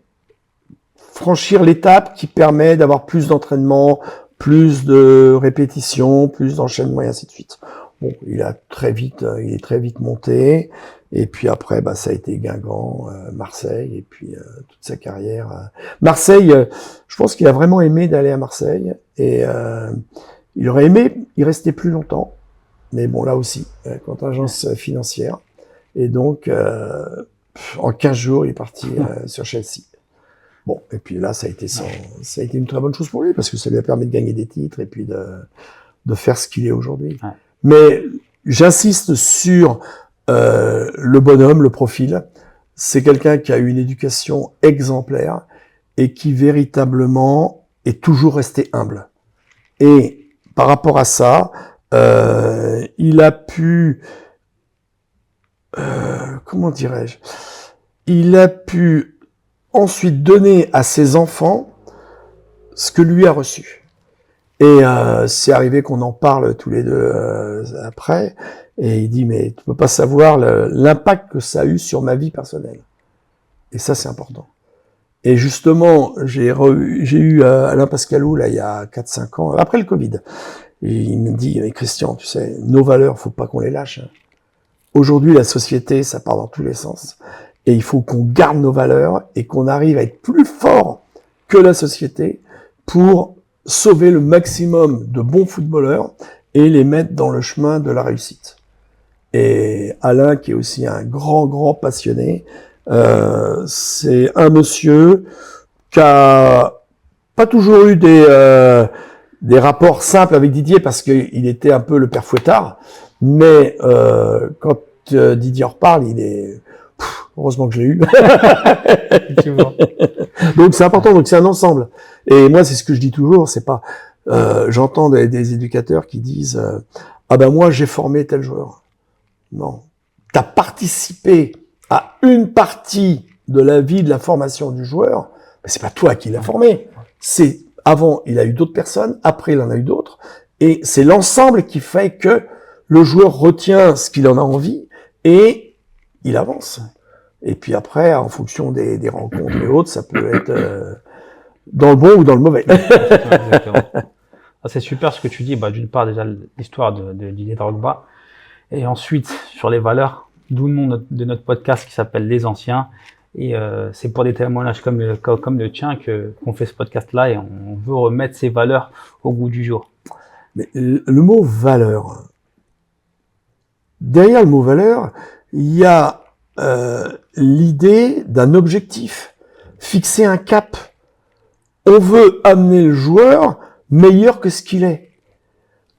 franchir l'étape qui permet d'avoir plus d'entraînement, plus de répétitions, plus d'enchaînement et ainsi de suite. Bon, il est très vite monté. Et puis après, bah, ça a été Guingamp, Marseille, et puis toute sa carrière. Marseille, je pense qu'il a vraiment aimé d'aller à Marseille, et il aurait aimé y rester plus longtemps, mais bon, là aussi, contingence financière. Et donc, en 15 jours, il est parti sur Chelsea. Bon, et puis là, ça a été une très bonne chose pour lui, parce que ça lui a permis de gagner des titres, et puis de faire ce qu'il est aujourd'hui. Ouais. Mais j'insiste sur le bonhomme, le profil, c'est quelqu'un qui a eu une éducation exemplaire et qui véritablement est toujours resté humble. Et par rapport à ça, il a pu, comment dirais-je, il a pu ensuite donner à ses enfants ce que lui a reçu. Et c'est arrivé qu'on en parle tous les deux après. Et il dit, mais tu peux pas savoir l'impact que ça a eu sur ma vie personnelle. Et ça, c'est important. Et justement, j'ai eu Alain Pascalou, là, il y a 4-5 ans, après le Covid. Et il me dit, mais Christian, tu sais, nos valeurs, faut pas qu'on les lâche. Aujourd'hui, la société, ça part dans tous les sens. Et il faut qu'on garde nos valeurs et qu'on arrive à être plus fort que la société pour sauver le maximum de bons footballeurs et les mettre dans le chemin de la réussite. Et Alain, qui est aussi un grand passionné, c'est un monsieur qui a pas toujours eu des rapports simples avec Didier parce qu'il était un peu le père Fouettard, mais quand Didier en reparle, il est heureusement que je l'ai eu. Donc c'est important, donc c'est un ensemble. Et moi, c'est ce que je dis toujours, c'est pas j'entends des éducateurs qui disent ah ben moi j'ai formé tel joueur. Non. Tu as participé à une partie de la vie de la formation du joueur, mais c'est pas toi qui l'as formé. C'est avant, il a eu d'autres personnes, après il en a eu d'autres, et c'est l'ensemble qui fait que le joueur retient ce qu'il en a envie et il avance. Et puis après, en fonction des rencontres et autres, ça peut être dans le bon ou dans le mauvais. Exactement. C'est super ce que tu dis. Bah, d'une part, déjà, l'histoire de Didier Drogba. Et ensuite, sur les valeurs, d'où le nom de notre podcast qui s'appelle Les Anciens. Et c'est pour des témoignages comme le tien qu'on fait ce podcast-là et on veut remettre ces valeurs au goût du jour. Mais le mot valeur, derrière le mot valeur, il y a l'idée d'un objectif, fixer un cap. On veut amener le joueur meilleur que ce qu'il est.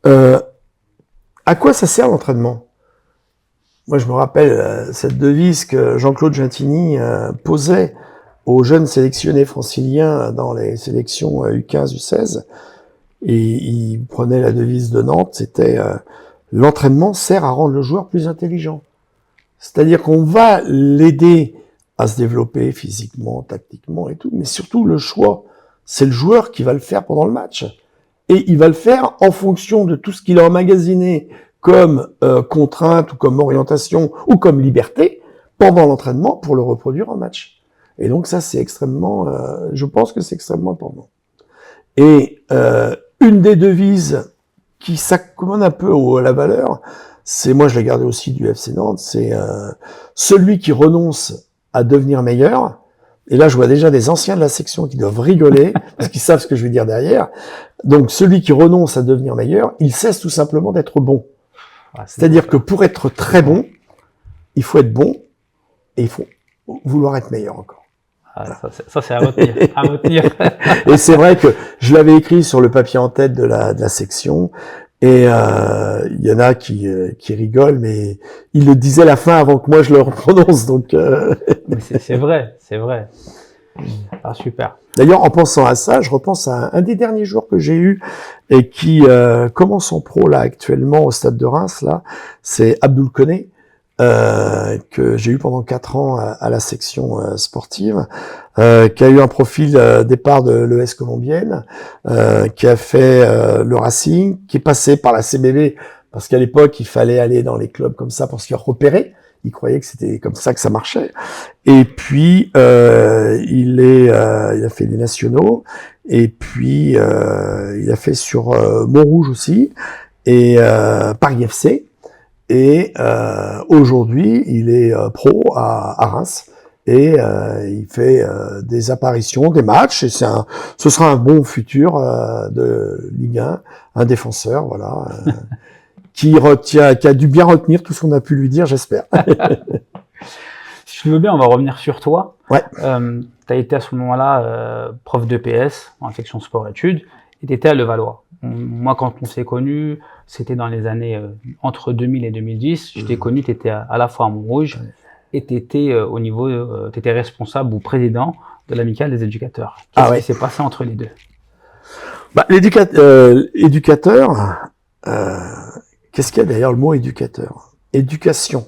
À quoi ça sert l'entraînement ? Moi, je me rappelle cette devise que Jean-Claude Gintini posait aux jeunes sélectionnés franciliens dans les sélections U15, U16. Et il prenait la devise de Nantes, c'était l'entraînement sert à rendre le joueur plus intelligent. C'est-à-dire qu'on va l'aider à se développer physiquement, tactiquement et tout, mais surtout le choix, c'est le joueur qui va le faire pendant le match. Et il va le faire en fonction de tout ce qu'il a emmagasiné comme contrainte ou comme orientation ou comme liberté pendant l'entraînement pour le reproduire en match. Et donc ça, c'est extrêmement, je pense que c'est extrêmement important. Et une des devises qui s'accommode un peu à la valeur, c'est, moi je l'ai gardé aussi du FC Nantes, c'est celui qui renonce à devenir meilleur. Et là, je vois déjà des anciens de la section qui doivent rigoler, parce qu'ils savent ce que je vais dire derrière. Donc, celui qui renonce à devenir meilleur, il cesse tout simplement d'être bon. C'est-à-dire que pour être très bon, il faut être bon, et il faut vouloir être meilleur encore. Ah, ça c'est à retenir. À retenir. Et c'est vrai que je l'avais écrit sur le papier en tête de la section, et il y en a qui rigolent, mais il le disait la fin avant que moi je le prononce, donc. Mais c'est vrai, c'est vrai. Ah, super. D'ailleurs, en pensant à ça, je repense à un des derniers joueurs que j'ai eu et qui commence en pro là actuellement au Stade de Reims. Là, c'est Abdoul Koné, que j'ai eu pendant 4 ans à la section sportive, qui a eu un profil départ de l'ES colombienne, qui a fait le Racing, qui est passé par la CBB parce qu'à l'époque il fallait aller dans les clubs comme ça pour se faire repérer. Il croyait que c'était comme ça que ça marchait. Et puis il a fait les nationaux. Et puis il a fait sur Montrouge aussi et Paris FC. Et aujourd'hui, il est pro à Reims et il fait des apparitions, des matchs. Et ce sera un bon futur de Ligue 1, un défenseur, voilà. Qui a dû bien retenir tout ce qu'on a pu lui dire, j'espère. Si tu veux bien, on va revenir sur toi. Ouais. Tu as été à ce moment-là prof de PS en section sport-études et tu étais à Levallois. Moi, quand on s'est connus, c'était dans les années entre 2000 et 2010. Je t'ai connu, tu étais à la fois à Montrouge et tu étais au niveau, tu étais responsable ou président de l'amicale des éducateurs. Qu'est-ce qui s'est passé entre les deux? Bah, éducateur, qu'est-ce qu'il y a derrière le mot éducateur? Éducation.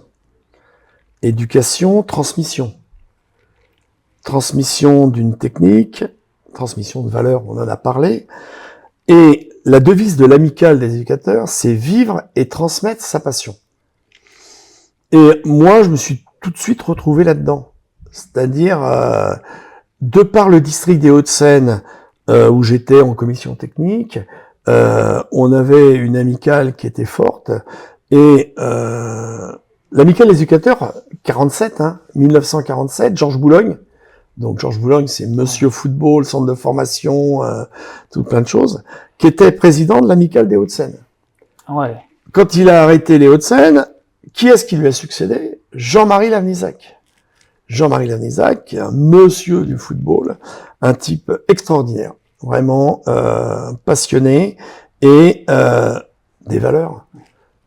Éducation, transmission. Transmission d'une technique, transmission de valeurs, on en a parlé. Et la devise de l'amicale des éducateurs, c'est vivre et transmettre sa passion. Et moi, je me suis tout de suite retrouvé là-dedans. C'est-à-dire, de par le district des Hauts-de-Seine, où j'étais en commission technique, on avait une amicale qui était forte, et l'amicale des éducateurs, 1947, Georges Boulogne. Donc Georges Boulogne, c'est Monsieur Football, centre de formation, tout plein de choses, qui était président de l'amicale des Hauts-de-Seine. Ouais. Quand il a arrêté les Hauts-de-Seine, qui est-ce qui lui a succédé? Jean-Marie Lavnisac. Jean-Marie Lavnisac, qui est un monsieur du football, un type extraordinaire, vraiment passionné, et des valeurs.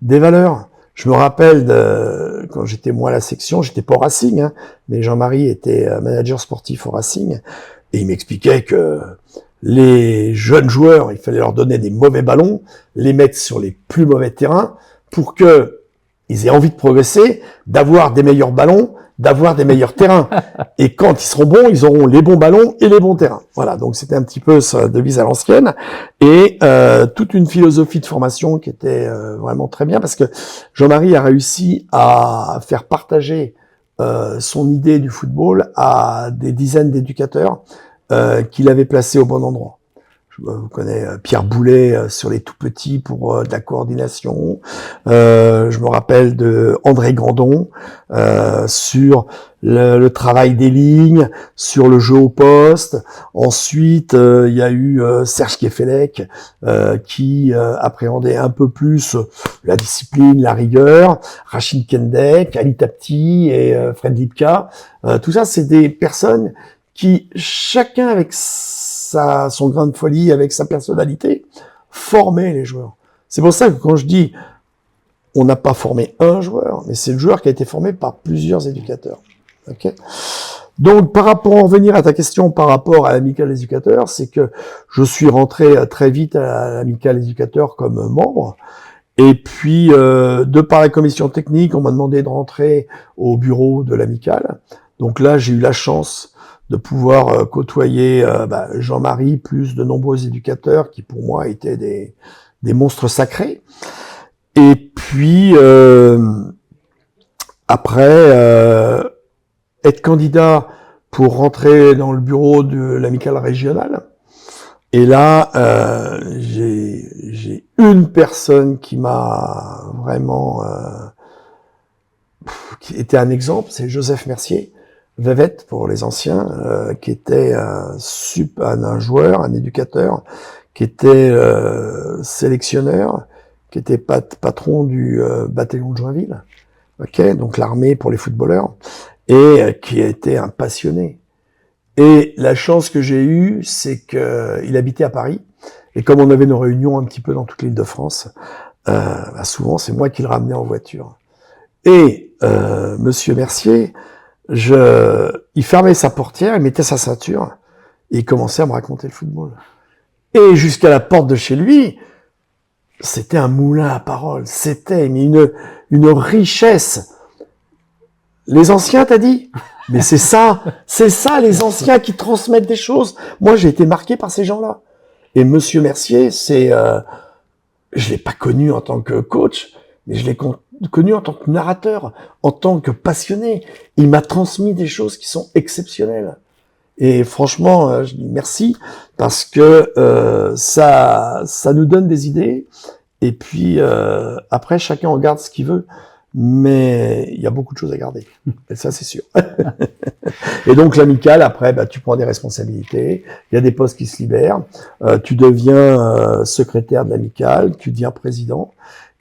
Des valeurs. Je me rappelle quand j'étais moi à la section, j'étais pas au Racing, hein, mais Jean-Marie était manager sportif au Racing, et il m'expliquait que les jeunes joueurs, il fallait leur donner des mauvais ballons, les mettre sur les plus mauvais terrains, pour que ils aient envie de progresser, d'avoir des meilleurs ballons, d'avoir des meilleurs terrains. Et quand ils seront bons, ils auront les bons ballons et les bons terrains. Voilà, donc c'était un petit peu sa devise à l'ancienne. Et toute une philosophie de formation qui était vraiment très bien, parce que Jean-Marie a réussi à faire partager son idée du football à des dizaines d'éducateurs qu'il avait placés au bon endroit. Vous connaissez Pierre Boulet sur les tout petits pour de la coordination. Je me rappelle de André Grandon sur le travail des lignes, sur le jeu au poste. Ensuite, il y a eu Serge Kefelec qui appréhendait un peu plus la discipline, la rigueur. Rachid Kendek, Ali Tapti et Fred Lipka. Tout ça, c'est des personnes qui, chacun avec son grain de folie, avec sa personnalité, formait les joueurs. C'est pour ça que quand je dis on n'a pas formé un joueur, mais c'est le joueur qui a été formé par plusieurs éducateurs. Okay. Donc, par rapport à en venir à ta question par rapport à l'amicale des éducateurs, c'est que je suis rentré très vite à l'amicale des éducateurs comme membre, Et puis, de par la commission technique, on m'a demandé de rentrer au bureau de l'amicale. Donc là, j'ai eu la chance de pouvoir côtoyer Jean-Marie, plus de nombreux éducateurs qui, pour moi, étaient des monstres sacrés. Et puis, après, être candidat pour rentrer dans le bureau de l'amicale régionale. Et là, j'ai une personne qui m'a vraiment qui était un exemple, c'est Joseph Mercier, Vevette pour les anciens, qui était un joueur, un éducateur, qui était sélectionneur, qui était patron du bataillon de Joinville, donc l'armée pour les footballeurs, et qui était un passionné. Et la chance que j'ai eue, c'est qu'il habitait à Paris. Et comme on avait nos réunions un petit peu dans toute l'Île-de-France, souvent c'est moi qui le ramenais en voiture. Et Monsieur Mercier, il fermait sa portière, il mettait sa ceinture, et il commençait à me raconter le football. Et jusqu'à la porte de chez lui, c'était un moulin à paroles. C'était une richesse. Les anciens, t'as dit? Mais c'est ça, les anciens qui transmettent des choses. Moi, j'ai été marqué par ces gens-là. Et Monsieur Mercier, je l'ai pas connu en tant que coach, mais je l'ai connu en tant que narrateur, en tant que passionné. Il m'a transmis des choses qui sont exceptionnelles. Et franchement, je dis merci parce que ça nous donne des idées. Et puis après, chacun en garde ce qu'il veut. Mais il y a beaucoup de choses à garder. Et ça, c'est sûr. Et donc, l'amicale, après, tu prends des responsabilités. Il y a des postes qui se libèrent. Tu deviens secrétaire de l'amicale. Tu deviens président.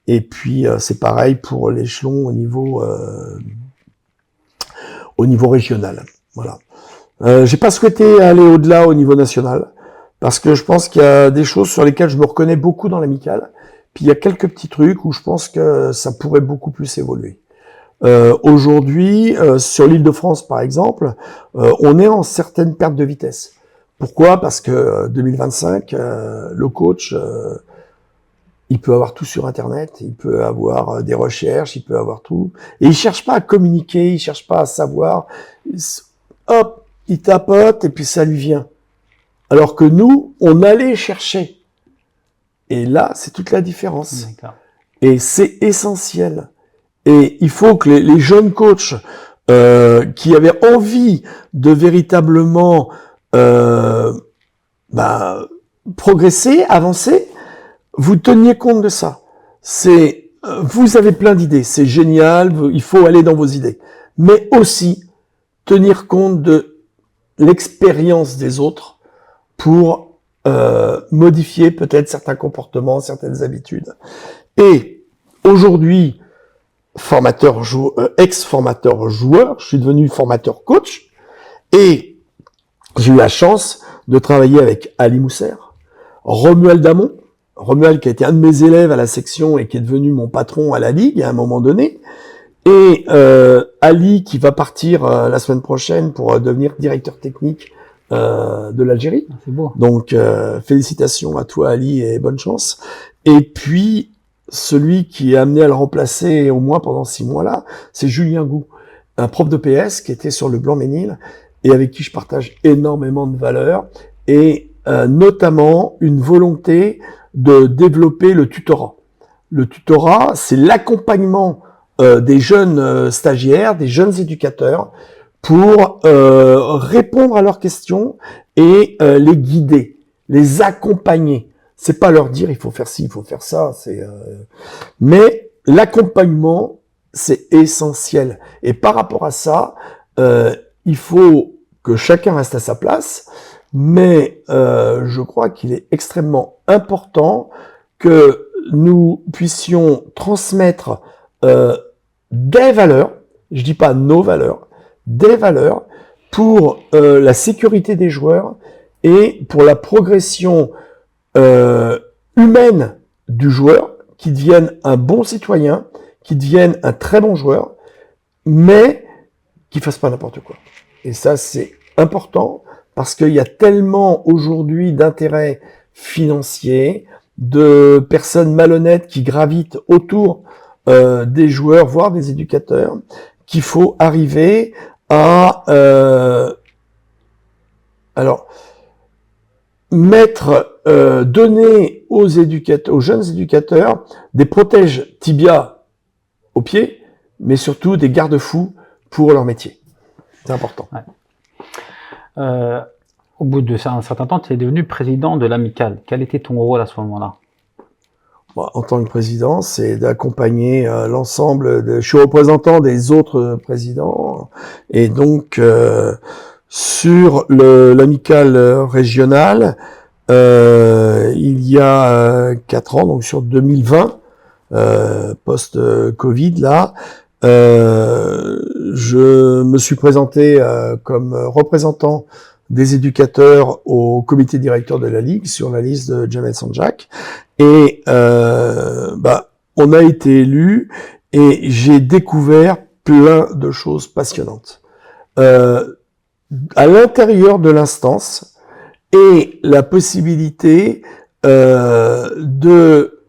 Et puis, c'est pareil pour l'échelon au niveau régional. Voilà. J'ai pas souhaité aller au-delà au niveau national. Parce que je pense qu'il y a des choses sur lesquelles je me reconnais beaucoup dans l'amicale. Puis il y a quelques petits trucs où je pense que ça pourrait beaucoup plus évoluer. Aujourd'hui, sur l'Île-de-France par exemple, on est en certaine perte de vitesse. Pourquoi? Parce que 2025, le coach, il peut avoir tout sur Internet, il peut avoir des recherches, il peut avoir tout. Et il cherche pas à communiquer, il cherche pas à savoir. Hop, il tapote et puis ça lui vient. Alors que nous, on allait chercher. Et là, c'est toute la différence. D'accord. Et c'est essentiel. Et il faut que les jeunes coachs qui avaient envie de véritablement progresser, avancer, vous teniez compte de ça. Vous avez plein d'idées, c'est génial, il faut aller dans vos idées. Mais aussi tenir compte de l'expérience des autres pour modifier peut-être certains comportements, certaines habitudes. Et aujourd'hui, ex-formateur joueur, je suis devenu formateur coach et j'ai eu la chance de travailler avec Ali Mousser, Romuald Damon, Romuald qui a été un de mes élèves à la section et qui est devenu mon patron à la Ligue à un moment donné, et Ali qui va partir la semaine prochaine pour devenir directeur technique de l'Algérie. C'est beau. Donc, félicitations à toi, Ali, et bonne chance. Et puis, celui qui est amené à le remplacer au moins pendant 6 mois là, c'est Julien Gou, un prof de PS qui était sur le Blanc-Ménil et avec qui je partage énormément de valeurs et notamment une volonté de développer le tutorat. Le tutorat, c'est l'accompagnement des jeunes stagiaires, des jeunes éducateurs pour répondre à leurs questions et les guider, les accompagner. C'est pas leur dire il faut faire ci, il faut faire ça, mais l'accompagnement c'est essentiel. Et par rapport à ça, il faut que chacun reste à sa place, mais je crois qu'il est extrêmement important que nous puissions transmettre des valeurs, je dis pas nos valeurs, des valeurs pour la sécurité des joueurs et pour la progression humaine du joueur, qui devienne un bon citoyen, qui devienne un très bon joueur, mais qui fasse pas n'importe quoi. Et ça, c'est important parce qu'il y a tellement aujourd'hui d'intérêts financiers, de personnes malhonnêtes qui gravitent autour des joueurs, voire des éducateurs, qu'il faut arriver à donner aux jeunes éducateurs des protèges tibia aux pieds, mais surtout des garde-fous pour leur métier. C'est important. Ouais. Au bout de un certain temps, tu es devenu président de l'amicale. Quel était ton rôle à ce moment-là? En tant que président, c'est d'accompagner l'ensemble. Je suis représentant des autres présidents, et donc sur l'amicale régionale, il y a 4 ans, donc sur 2020, post-Covid là, je me suis présenté comme représentant des éducateurs au comité directeur de la Ligue sur la liste de Jamel Sanjak, et on a été élu et j'ai découvert plein de choses passionnantes à l'intérieur de l'instance, et la possibilité de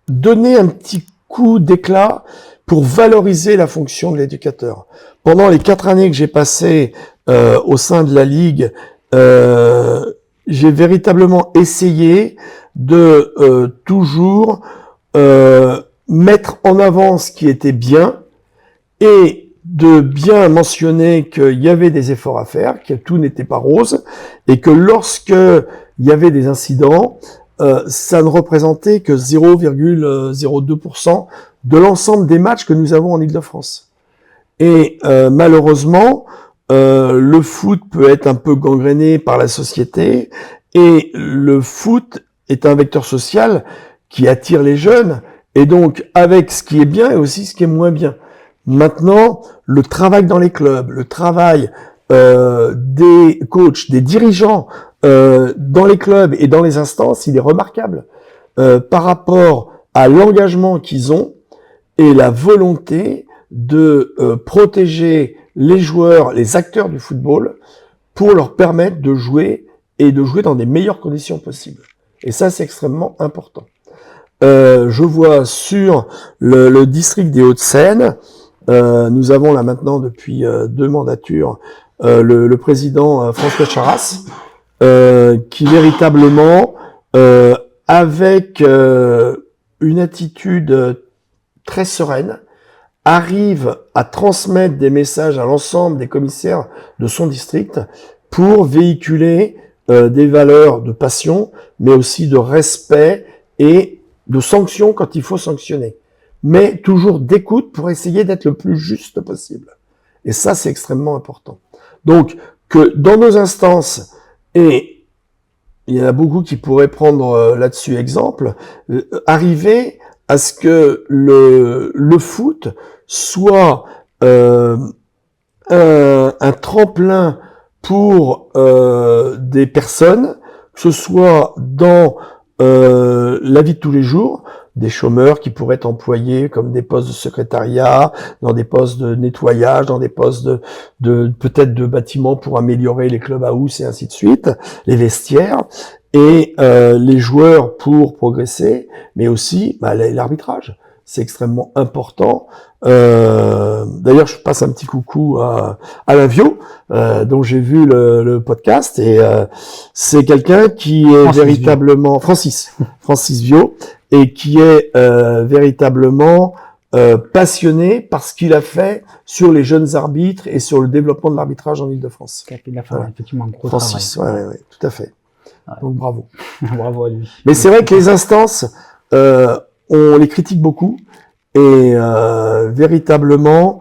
donner un petit coup d'éclat pour valoriser la fonction de l'éducateur. Pendant les 4 années que j'ai passées au sein de la Ligue, j'ai véritablement essayé de toujours mettre en avant ce qui était bien, et de bien mentionner qu'il y avait des efforts à faire, que tout n'était pas rose, et que lorsque il y avait des incidents, ça ne représentait que 0,02% de l'ensemble des matchs que nous avons en Île-de-France. Et malheureusement, le foot peut être un peu gangréné par la société, et le foot est un vecteur social qui attire les jeunes, et donc avec ce qui est bien et aussi ce qui est moins bien. Maintenant, le travail dans les clubs, le travail des coachs, des dirigeants dans les clubs et dans les instances, il est remarquable par rapport à l'engagement qu'ils ont et la volonté de protéger les joueurs, les acteurs du football, pour leur permettre de jouer, et de jouer dans des meilleures conditions possibles. Et ça, c'est extrêmement important. Je vois sur le district des Hauts-de-Seine, nous avons là maintenant depuis 2 mandatures le président François Charras, qui véritablement, avec une attitude très sereine, arrive à transmettre des messages à l'ensemble des commissaires de son district pour véhiculer des valeurs de passion, mais aussi de respect et de sanction quand il faut sanctionner, mais toujours d'écoute pour essayer d'être le plus juste possible. Et ça, c'est extrêmement important. Donc, que dans nos instances, et il y en a beaucoup qui pourraient prendre là-dessus exemple, arriver à ce que le foot soit un tremplin pour des personnes, que ce soit dans la vie de tous les jours, des chômeurs qui pourraient être employés comme des postes de secrétariat, dans des postes de nettoyage, dans des postes de peut-être de bâtiments pour améliorer les clubhouse et ainsi de suite, les vestiaires, et les joueurs pour progresser, mais aussi l'arbitrage. C'est extrêmement important. D'ailleurs, je passe un petit coucou à Alain Viau, dont j'ai vu le podcast, et c'est quelqu'un qui est véritablement Francis Viau, et qui est véritablement passionné par ce qu'il a fait sur les jeunes arbitres et sur le développement de l'arbitrage en Île-de-France. Il a fait effectivement un gros Francis, travail. Ouais, tout à fait. Ouais. Donc bravo. Bravo à lui. Mais c'est vrai que les instances, on les critique beaucoup, et véritablement,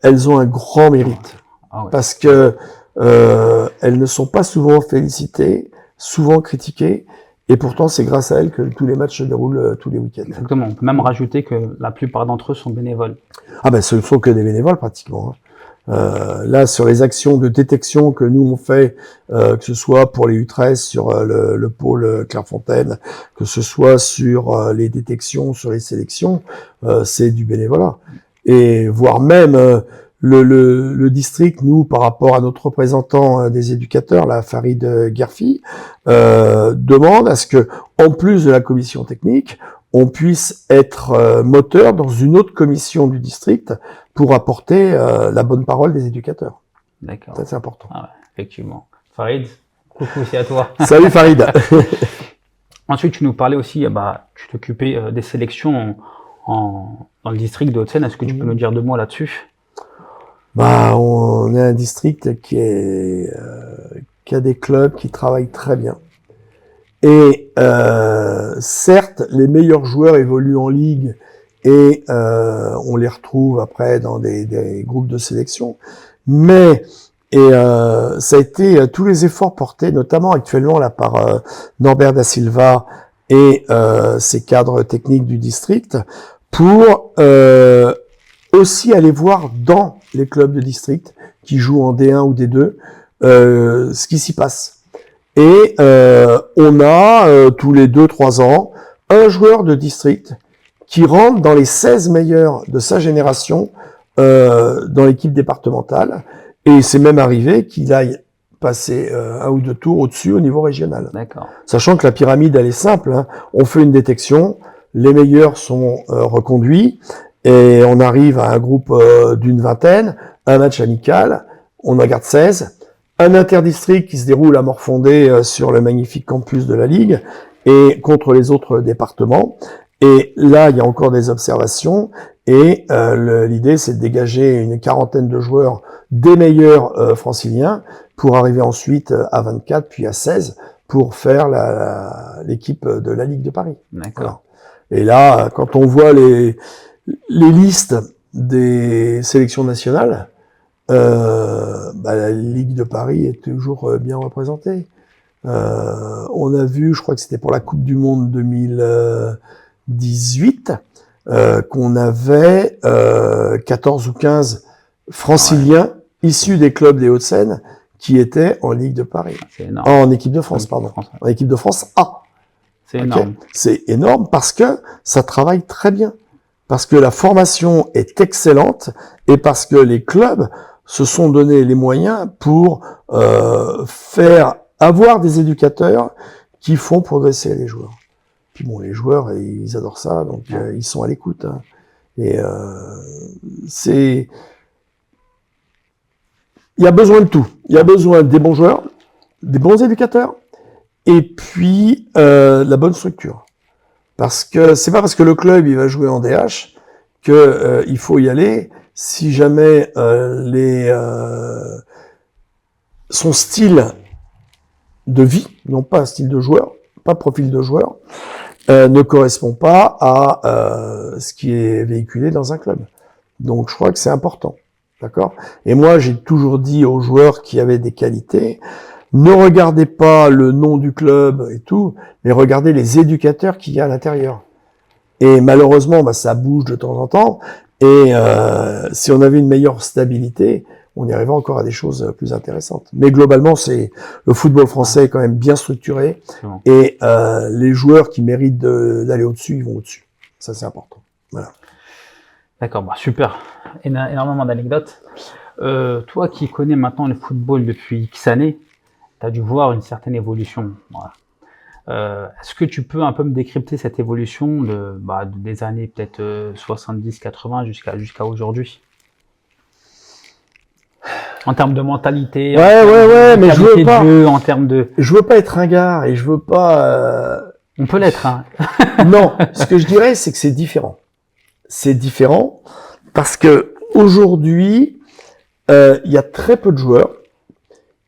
elles ont un grand mérite. Ah ouais. Parce que elles ne sont pas souvent félicitées, souvent critiquées, et pourtant c'est grâce à elles que tous les matchs se déroulent tous les week-ends. Exactement. On peut même rajouter que la plupart d'entre eux sont bénévoles. Ah ben, ce ne sont que des bénévoles pratiquement. Là, sur les actions de détection que nous on fait, que ce soit pour les U13 sur le pôle Clairefontaine, que ce soit sur les détections, sur les sélections, c'est du bénévolat. Et voire même le district, nous, par rapport à notre représentant des éducateurs, là, Farid Gerfi, demande à ce que, en plus de la commission technique, on puisse être moteur dans une autre commission du district pour apporter la bonne parole des éducateurs. D'accord. Ça, c'est important. Ah ouais, effectivement. Farid, coucou aussi à toi. Salut Farid. Ensuite, tu nous parlais aussi, tu t'occupais des sélections dans le district de Hauts-de-Seine. Est-ce que tu peux nous dire deux mots là-dessus? On est un district qui a des clubs qui travaillent très bien. Et certes, les meilleurs joueurs évoluent en ligue et on les retrouve après dans des groupes de sélection. Mais ça a été tous les efforts portés, notamment actuellement là par Norbert da Silva et ses cadres techniques du district, pour aussi aller voir dans les clubs de district qui jouent en D1 ou D2 ce qui s'y passe. Et on a tous les 2-3 ans un joueur de district qui rentre dans les 16 meilleurs de sa génération dans l'équipe départementale. Et c'est même arrivé qu'il aille passer un ou deux tours au-dessus au niveau régional. D'accord. Sachant que la pyramide, elle est simple. Hein. On fait une détection, les meilleurs sont reconduits, et on arrive à un groupe d'une vingtaine, un match amical, on en garde 16, un interdistrict qui se déroule à Morfondé sur le magnifique campus de la Ligue, et contre les autres départements. Et là, il y a encore des observations, et l'idée, c'est de dégager une quarantaine de joueurs des meilleurs franciliens pour arriver ensuite à 24, puis à 16, pour faire l'équipe de la Ligue de Paris. D'accord. Voilà. Et là, quand on voit les listes des sélections nationales, la Ligue de Paris est toujours bien représentée. On a vu, je crois que c'était pour la Coupe du Monde 2018, qu'on avait 14 ou 15 franciliens issus des clubs des Hauts-de-Seine qui étaient en Ligue de Paris. C'est énorme. En équipe de France, pardon. En équipe de France A. C'est énorme. C'est énorme parce que ça travaille très bien. Parce que la formation est excellente et parce que les clubs se sont donné les moyens pour faire avoir des éducateurs qui font progresser les joueurs. Puis bon, les joueurs, ils adorent ça, donc ils sont à l'écoute. Hein. Et il y a besoin de tout. Il y a besoin des bons joueurs, des bons éducateurs, et puis la bonne structure. Parce que c'est pas parce que le club il va jouer en DH que il faut y aller. Si jamais son style de vie, non pas un style de joueur, pas profil de joueur, ne correspond pas à ce qui est véhiculé dans un club. Donc je crois que c'est important. D'accord ? Et moi, j'ai toujours dit aux joueurs qui avaient des qualités, ne regardez pas le nom du club et tout, mais regardez les éducateurs qu'il y a à l'intérieur. Et malheureusement, ça bouge de temps en temps. Et si on avait une meilleure stabilité, on y arriverait encore à des choses plus intéressantes. Mais globalement, le football français est quand même bien structuré. Bon. Et les joueurs qui méritent d'aller au-dessus, ils vont au-dessus. Ça, c'est important. Voilà. D'accord, super. Énormément d'anecdotes. Toi qui connais maintenant le football depuis X années, tu as dû voir une certaine évolution. Voilà. Est-ce que tu peux un peu me décrypter cette évolution des années peut-être 70-80 jusqu'à aujourd'hui? En termes de mentalité, mais je veux pas. En termes de... Je veux pas être ringard et je veux pas. On peut l'être, hein. Non, ce que je dirais, c'est que c'est différent. C'est différent parce que aujourd'hui, il y a très peu de joueurs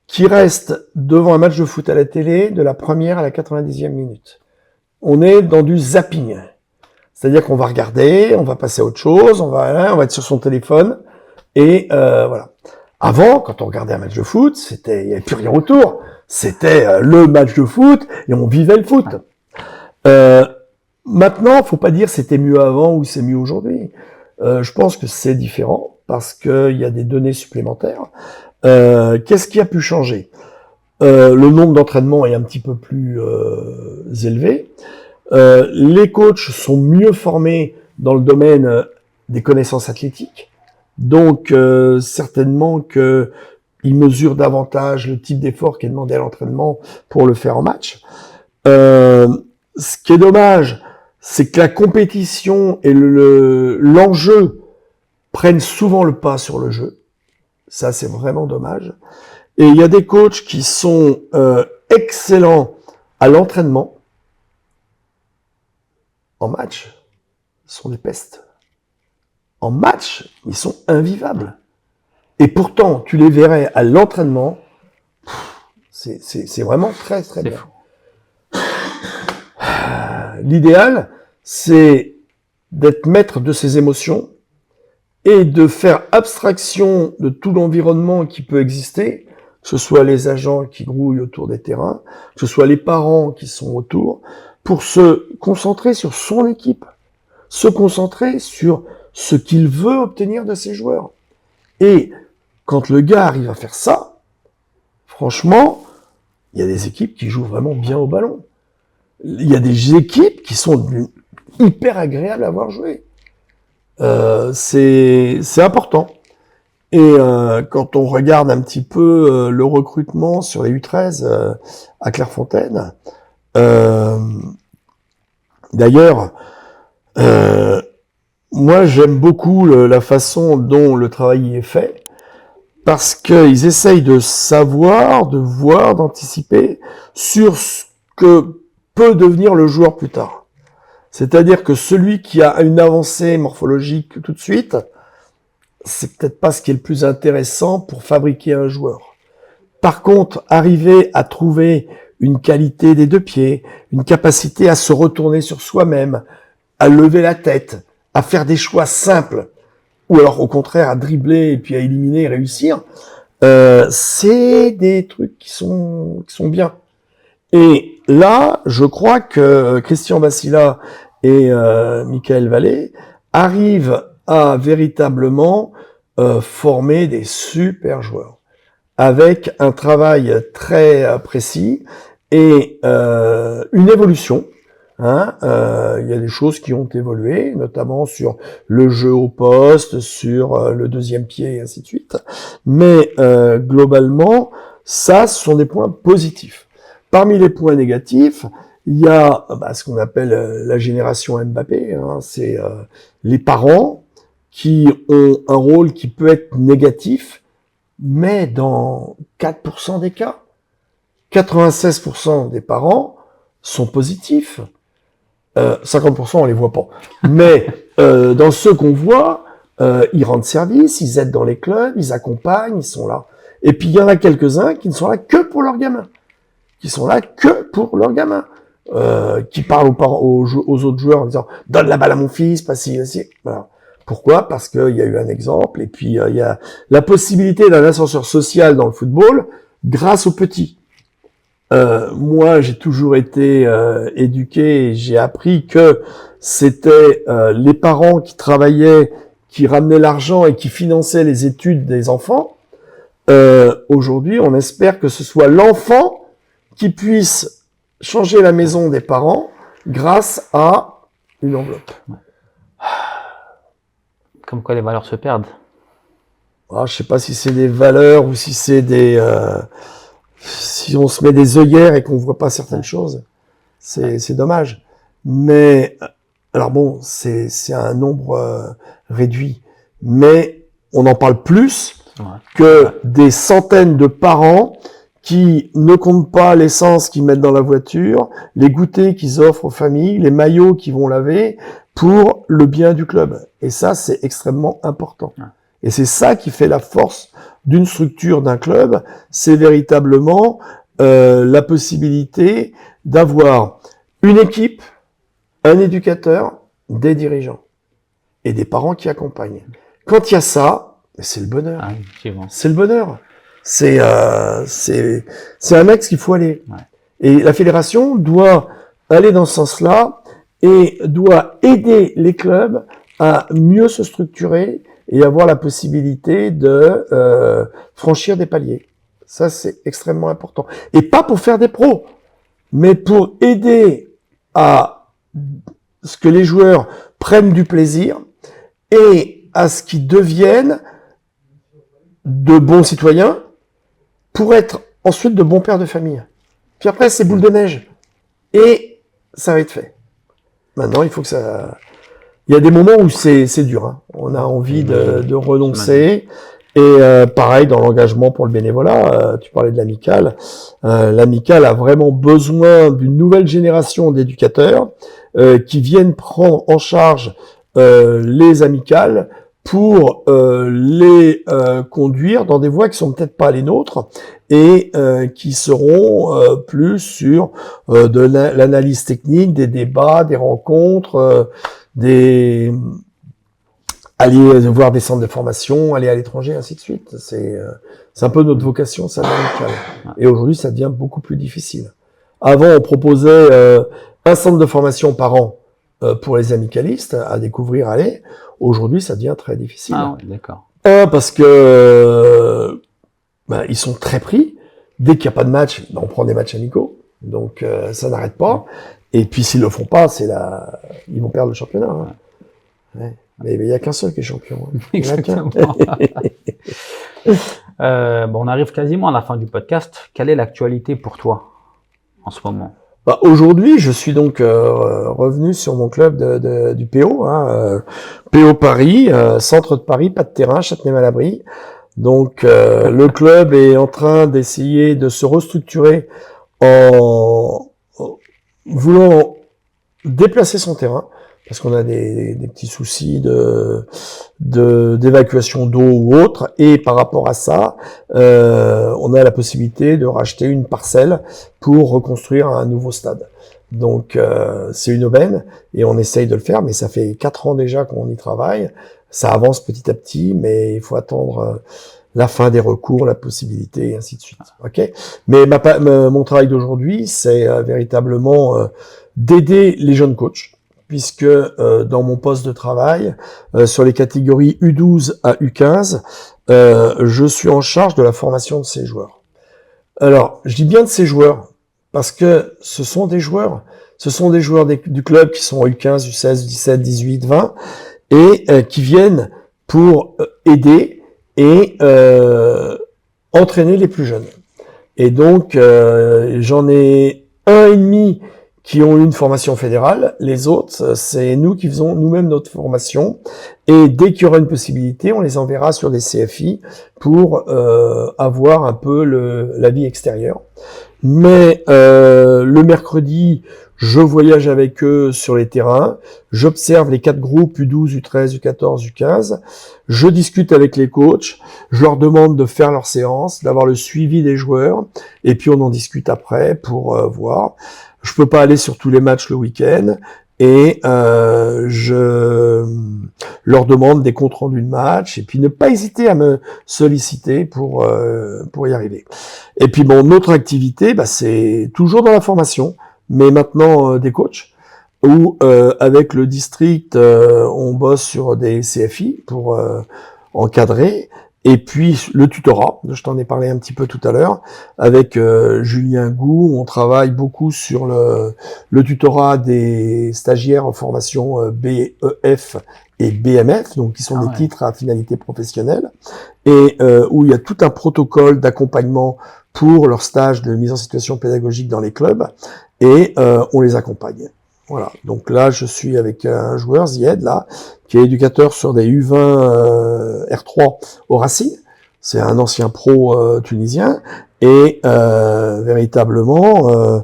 qui restent devant un match de foot à la télé de la première à la 90e minute. On est dans du zapping. C'est-à-dire qu'on va regarder, on va passer à autre chose, on va être sur son téléphone et voilà. Avant, quand on regardait un match de foot, il n'y avait plus rien autour. C'était le match de foot et on vivait le foot. Maintenant, faut pas dire c'était mieux avant ou c'est mieux aujourd'hui. Je pense que c'est différent parce qu'il y a des données supplémentaires. Qu'est-ce qui a pu changer? Le nombre d'entraînements est un petit peu plus élevé. Les coachs sont mieux formés dans le domaine des connaissances athlétiques. Donc, certainement que il mesure davantage le type d'effort qui est demandé à l'entraînement pour le faire en match. Ce qui est dommage, c'est que la compétition et l'enjeu prennent souvent le pas sur le jeu. Ça, c'est vraiment dommage. Et il y a des coachs qui sont excellents à l'entraînement. En match, ils sont des pestes. En match, ils sont invivables. Et pourtant, tu les verrais à l'entraînement, c'est vraiment très, très bien. L'idéal, c'est d'être maître de ses émotions et de faire abstraction de tout l'environnement qui peut exister, que ce soit les agents qui grouillent autour des terrains, que ce soit les parents qui sont autour, pour se concentrer sur son équipe, se concentrer sur ce qu'il veut obtenir de ses joueurs. Et quand le gars arrive à faire ça, franchement, il y a des équipes qui jouent vraiment bien au ballon. Il y a des équipes qui sont hyper agréables à voir jouer. C'est important. Et quand on regarde un petit peu le recrutement sur les U13 à Clairefontaine, d'ailleurs, moi j'aime beaucoup la façon dont le travail est fait, parce qu'ils essayent de savoir, de voir, d'anticiper sur ce que peut devenir le joueur plus tard. C'est-à-dire que celui qui a une avancée morphologique tout de suite, c'est peut-être pas ce qui est le plus intéressant pour fabriquer un joueur. Par contre, arriver à trouver une qualité des deux pieds, une capacité à se retourner sur soi-même, à lever la tête, à faire des choix simples, ou alors au contraire à dribbler et puis à éliminer et réussir, c'est des trucs qui sont bien. Et là, je crois que Christian Bassila et Michael Vallée arrivent à véritablement former des super joueurs avec un travail très précis et une évolution. Il y a des choses qui ont évolué, notamment sur le jeu au poste, sur le deuxième pied et ainsi de suite. Mais globalement, ça, ce sont des points positifs. Parmi les points négatifs, il y a ce qu'on appelle la génération Mbappé. C'est les parents qui ont un rôle qui peut être négatif, mais dans 4% des cas. 96% des parents sont positifs. 50% on les voit pas. Mais dans ceux qu'on voit, ils rendent service, ils aident dans les clubs, ils accompagnent, ils sont là. Et puis il y en a quelques-uns qui ne sont là que pour leurs gamins. Qui sont là que pour leurs gamins. Qui parlent aux autres joueurs en disant « Donne la balle à mon fils, pas si... » Voilà. Pourquoi? Parce qu'il y a eu un exemple, et puis il y a la possibilité d'un ascenseur social dans le football grâce aux petits. Moi, j'ai toujours été éduqué, et j'ai appris que c'était les parents qui travaillaient, qui ramenaient l'argent et qui finançaient les études des enfants. Aujourd'hui, on espère que ce soit l'enfant qui puisse changer la maison des parents grâce à une enveloppe. Comme quoi les valeurs se perdent. Je sais pas si c'est des valeurs ou si c'est des... si on se met des œillères et qu'on voit pas certaines choses, c'est dommage. Mais, alors bon, c'est un nombre réduit. Mais on en parle plus que des centaines de parents qui ne comptent pas l'essence qu'ils mettent dans la voiture, les goûters qu'ils offrent aux familles, les maillots qu'ils vont laver pour le bien du club. Et ça, c'est extrêmement important. Et c'est ça qui fait la force d'une structure, d'un club, c'est véritablement la possibilité d'avoir une équipe, un éducateur, des dirigeants et des parents qui accompagnent. Quand il y a ça, c'est le bonheur. C'est le bonheur. C'est un axe qu'il faut aller. Et la fédération doit aller dans ce sens-là et doit aider les clubs à mieux se structurer et avoir la possibilité de franchir des paliers. Ça, c'est extrêmement important. Et pas pour faire des pros, mais pour aider à ce que les joueurs prennent du plaisir et à ce qu'ils deviennent de bons citoyens pour être ensuite de bons pères de famille. Puis après, c'est boule de neige. Et ça va être fait. Maintenant, il faut que ça... Il y a des moments où c'est dur. Hein. On a envie de renoncer. Et pareil, dans l'engagement pour le bénévolat, tu parlais de l'amicale. L'amicale a vraiment besoin d'une nouvelle génération d'éducateurs qui viennent prendre en charge les amicales pour les conduire dans des voies qui sont peut-être pas les nôtres et qui seront plus sur de l'analyse technique, des débats, des rencontres, aller voir des centres de formation, aller à l'étranger, ainsi de suite. C'est un peu notre vocation, ça, l'amicale. Et aujourd'hui, ça devient beaucoup plus difficile. Avant, on proposait un centre de formation par an pour les amicalistes à découvrir, aller. Aujourd'hui, ça devient très difficile. Ah oui, d'accord. Parce que ils sont très pris. Dès qu'il n'y a pas de match, on prend des matchs amicaux. Donc, ça n'arrête pas. Et puis, s'ils le font pas, ils vont perdre le championnat. Hein. Ouais. Mais il n'y a qu'un seul qui est champion. Hein. Exactement. On arrive quasiment à la fin du podcast. Quelle est l'actualité pour toi en ce moment? Aujourd'hui, je suis donc revenu sur mon club du PO, PO Paris, centre de Paris, pas de terrain, Châtenay-Malabry. Donc le club est en train d'essayer de se restructurer en voulant déplacer son terrain, parce qu'on a des petits soucis d'évacuation d'eau ou autre, et par rapport à ça, on a la possibilité de racheter une parcelle pour reconstruire un nouveau stade. Donc c'est une aubaine, et on essaye de le faire, mais ça fait 4 ans déjà qu'on y travaille. Ça avance petit à petit, mais il faut attendre la fin des recours, la possibilité, et ainsi de suite. Okay. Mais mon travail d'aujourd'hui, c'est véritablement d'aider les jeunes coachs, puisque dans mon poste de travail, sur les catégories U12 à U15, je suis en charge de la formation de ces joueurs. Alors, je dis bien de ces joueurs, parce que ce sont des joueurs du club qui sont U15, U16, U17, 18, 20, et qui viennent pour aider et entraîner les plus jeunes. Et donc, j'en ai un et demi qui ont eu une formation fédérale. Les autres, c'est nous qui faisons nous-mêmes notre formation. Et dès qu'il y aura une possibilité, on les enverra sur des CFI pour avoir un peu la vie extérieure. Mais le mercredi, je voyage avec eux sur les terrains. J'observe les 4 groupes U12, U13, U14, U15. Je discute avec les coachs. Je leur demande de faire leur séance, d'avoir le suivi des joueurs. Et puis on en discute après pour voir. Je peux pas aller sur tous les matchs le week-end et je leur demande des comptes rendus de match et puis ne pas hésiter à me solliciter pour y arriver. Et puis notre activité, c'est toujours dans la formation, mais maintenant des coachs où avec le district on bosse sur des CFI pour encadrer. Et puis le tutorat, je t'en ai parlé un petit peu tout à l'heure, avec Julien Gou, on travaille beaucoup sur le tutorat des stagiaires en formation BEF et BMF, donc qui sont des titres à finalité professionnelle, et où il y a tout un protocole d'accompagnement pour leur stage de mise en situation pédagogique dans les clubs, et on les accompagne. Voilà, donc là je suis avec un joueur, Zied, là, qui est éducateur sur des U20 R3 au Racing. C'est un ancien pro tunisien, et véritablement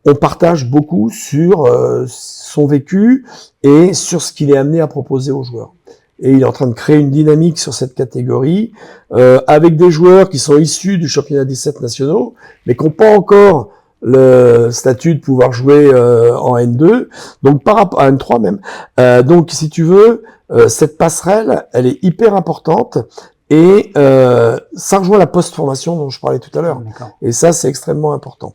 on partage beaucoup sur son vécu et sur ce qu'il est amené à proposer aux joueurs. Et il est en train de créer une dynamique sur cette catégorie avec des joueurs qui sont issus du championnat 17 nationaux, mais qui n'ont pas encore le statut de pouvoir jouer en N2, donc par rapport à N3 même. Donc si tu veux, cette passerelle, elle est hyper importante et ça rejoint la post-formation dont je parlais tout à l'heure. Et ça, c'est extrêmement important.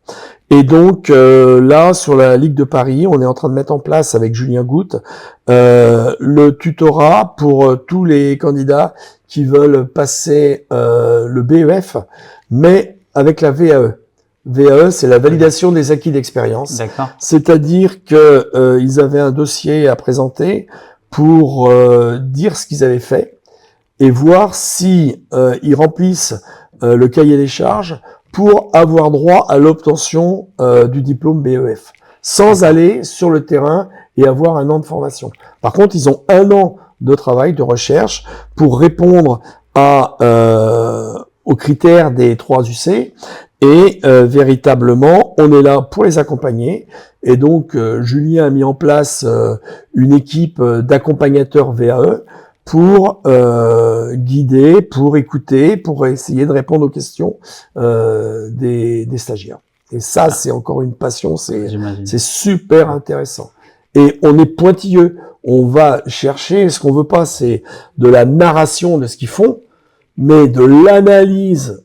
Et donc là, sur la Ligue de Paris, on est en train de mettre en place avec Julien Goutte le tutorat pour tous les candidats qui veulent passer le BEF, mais avec la VAE. VAE, c'est la validation des acquis d'expérience. C'est-à-dire que ils avaient un dossier à présenter pour dire ce qu'ils avaient fait et voir si ils remplissent le cahier des charges pour avoir droit à l'obtention du diplôme BEF, sans aller sur le terrain et avoir un an de formation. Par contre, ils ont un an de travail, de recherche, pour répondre aux critères des 3 UC, et véritablement, on est là pour les accompagner. Et donc, Julien a mis en place une équipe d'accompagnateurs VAE pour guider, pour écouter, pour essayer de répondre aux questions des stagiaires. Et ça, c'est encore une passion, c'est super intéressant. Et on est pointilleux, on va chercher, ce qu'on veut pas, c'est de la narration de ce qu'ils font, mais de l'analyse,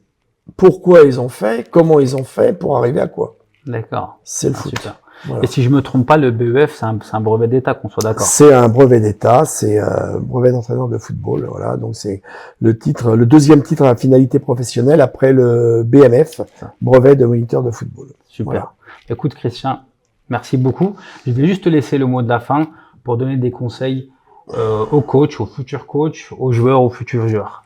pourquoi ils ont fait, comment ils ont fait, pour arriver à quoi. D'accord. C'est le foot. Super. Voilà. Et si je me trompe pas, le BEF, c'est un brevet d'État, qu'on soit d'accord. C'est un brevet d'État, c'est brevet d'entraîneur de football, voilà. Donc c'est le deuxième titre à finalité professionnelle après le BMF, brevet de moniteur de football. Super. Voilà. Écoute, Christian, merci beaucoup. Je vais juste te laisser le mot de la fin pour donner des conseils aux coachs, aux futurs coachs, aux joueurs, aux futurs joueurs.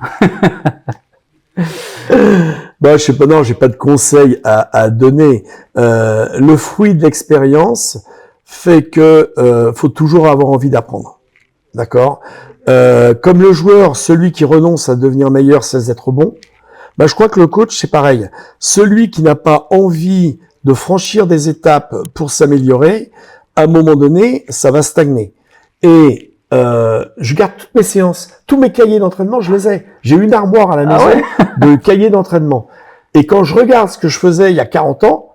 Bah, je sais pas, non, j'ai pas de conseils à donner. Le fruit de l'expérience fait que faut toujours avoir envie d'apprendre. D'accord. Comme le joueur, celui qui renonce à devenir meilleur cesse d'être bon. Bah, je crois que le coach, c'est pareil. Celui qui n'a pas envie de franchir des étapes pour s'améliorer, à un moment donné, ça va stagner. Et je garde toutes mes séances, tous mes cahiers d'entraînement, je les ai. J'ai une armoire à la maison de cahiers d'entraînement. Et quand je regarde ce que je faisais il y a 40 ans,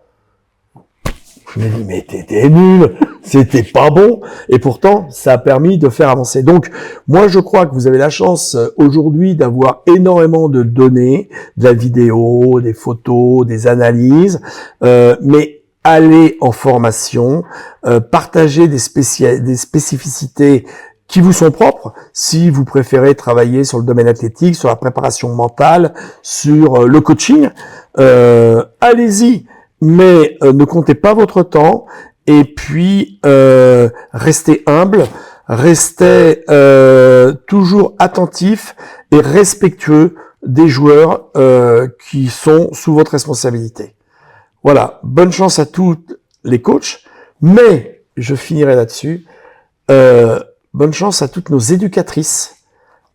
je me dis, mais t'étais nul, c'était pas bon. Et pourtant, ça a permis de faire avancer. Donc, moi, je crois que vous avez la chance aujourd'hui d'avoir énormément de données, de la vidéo, des photos, des analyses, mais allez en formation, partagez des spécificités qui vous sont propres, si vous préférez travailler sur le domaine athlétique, sur la préparation mentale, sur le coaching, allez-y, mais ne comptez pas votre temps, et puis restez humble, restez toujours attentif et respectueux des joueurs qui sont sous votre responsabilité. Voilà, bonne chance à tous les coachs, mais je finirai là-dessus. Bonne chance à toutes nos éducatrices,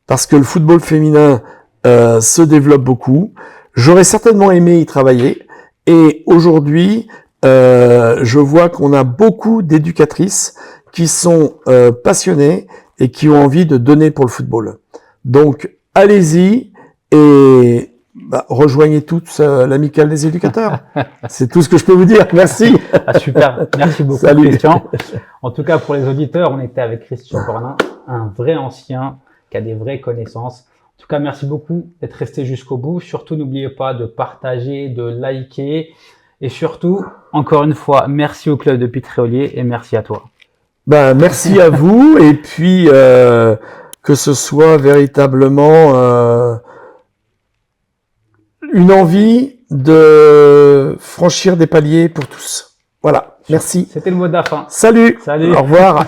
parce que le football féminin se développe beaucoup. J'aurais certainement aimé y travailler, et aujourd'hui, je vois qu'on a beaucoup d'éducatrices qui sont passionnées et qui ont envie de donner pour le football. Donc, allez-y et rejoignez tous l'amicale des éducateurs. C'est tout ce que je peux vous dire. Merci. Ah, super. Merci beaucoup, Salut. Christian. En tout cas, pour les auditeurs, on était avec Christian Cornin, un vrai ancien qui a des vraies connaissances. En tout cas, merci beaucoup d'être resté jusqu'au bout. Surtout, n'oubliez pas de partager, de liker. Et surtout, encore une fois, merci au club de Pitréolier et merci à toi. Ben, merci à vous. Et puis, que ce soit véritablement une envie de franchir des paliers pour tous. Voilà. Merci. C'était le mot de la fin. Salut. Salut. Au revoir.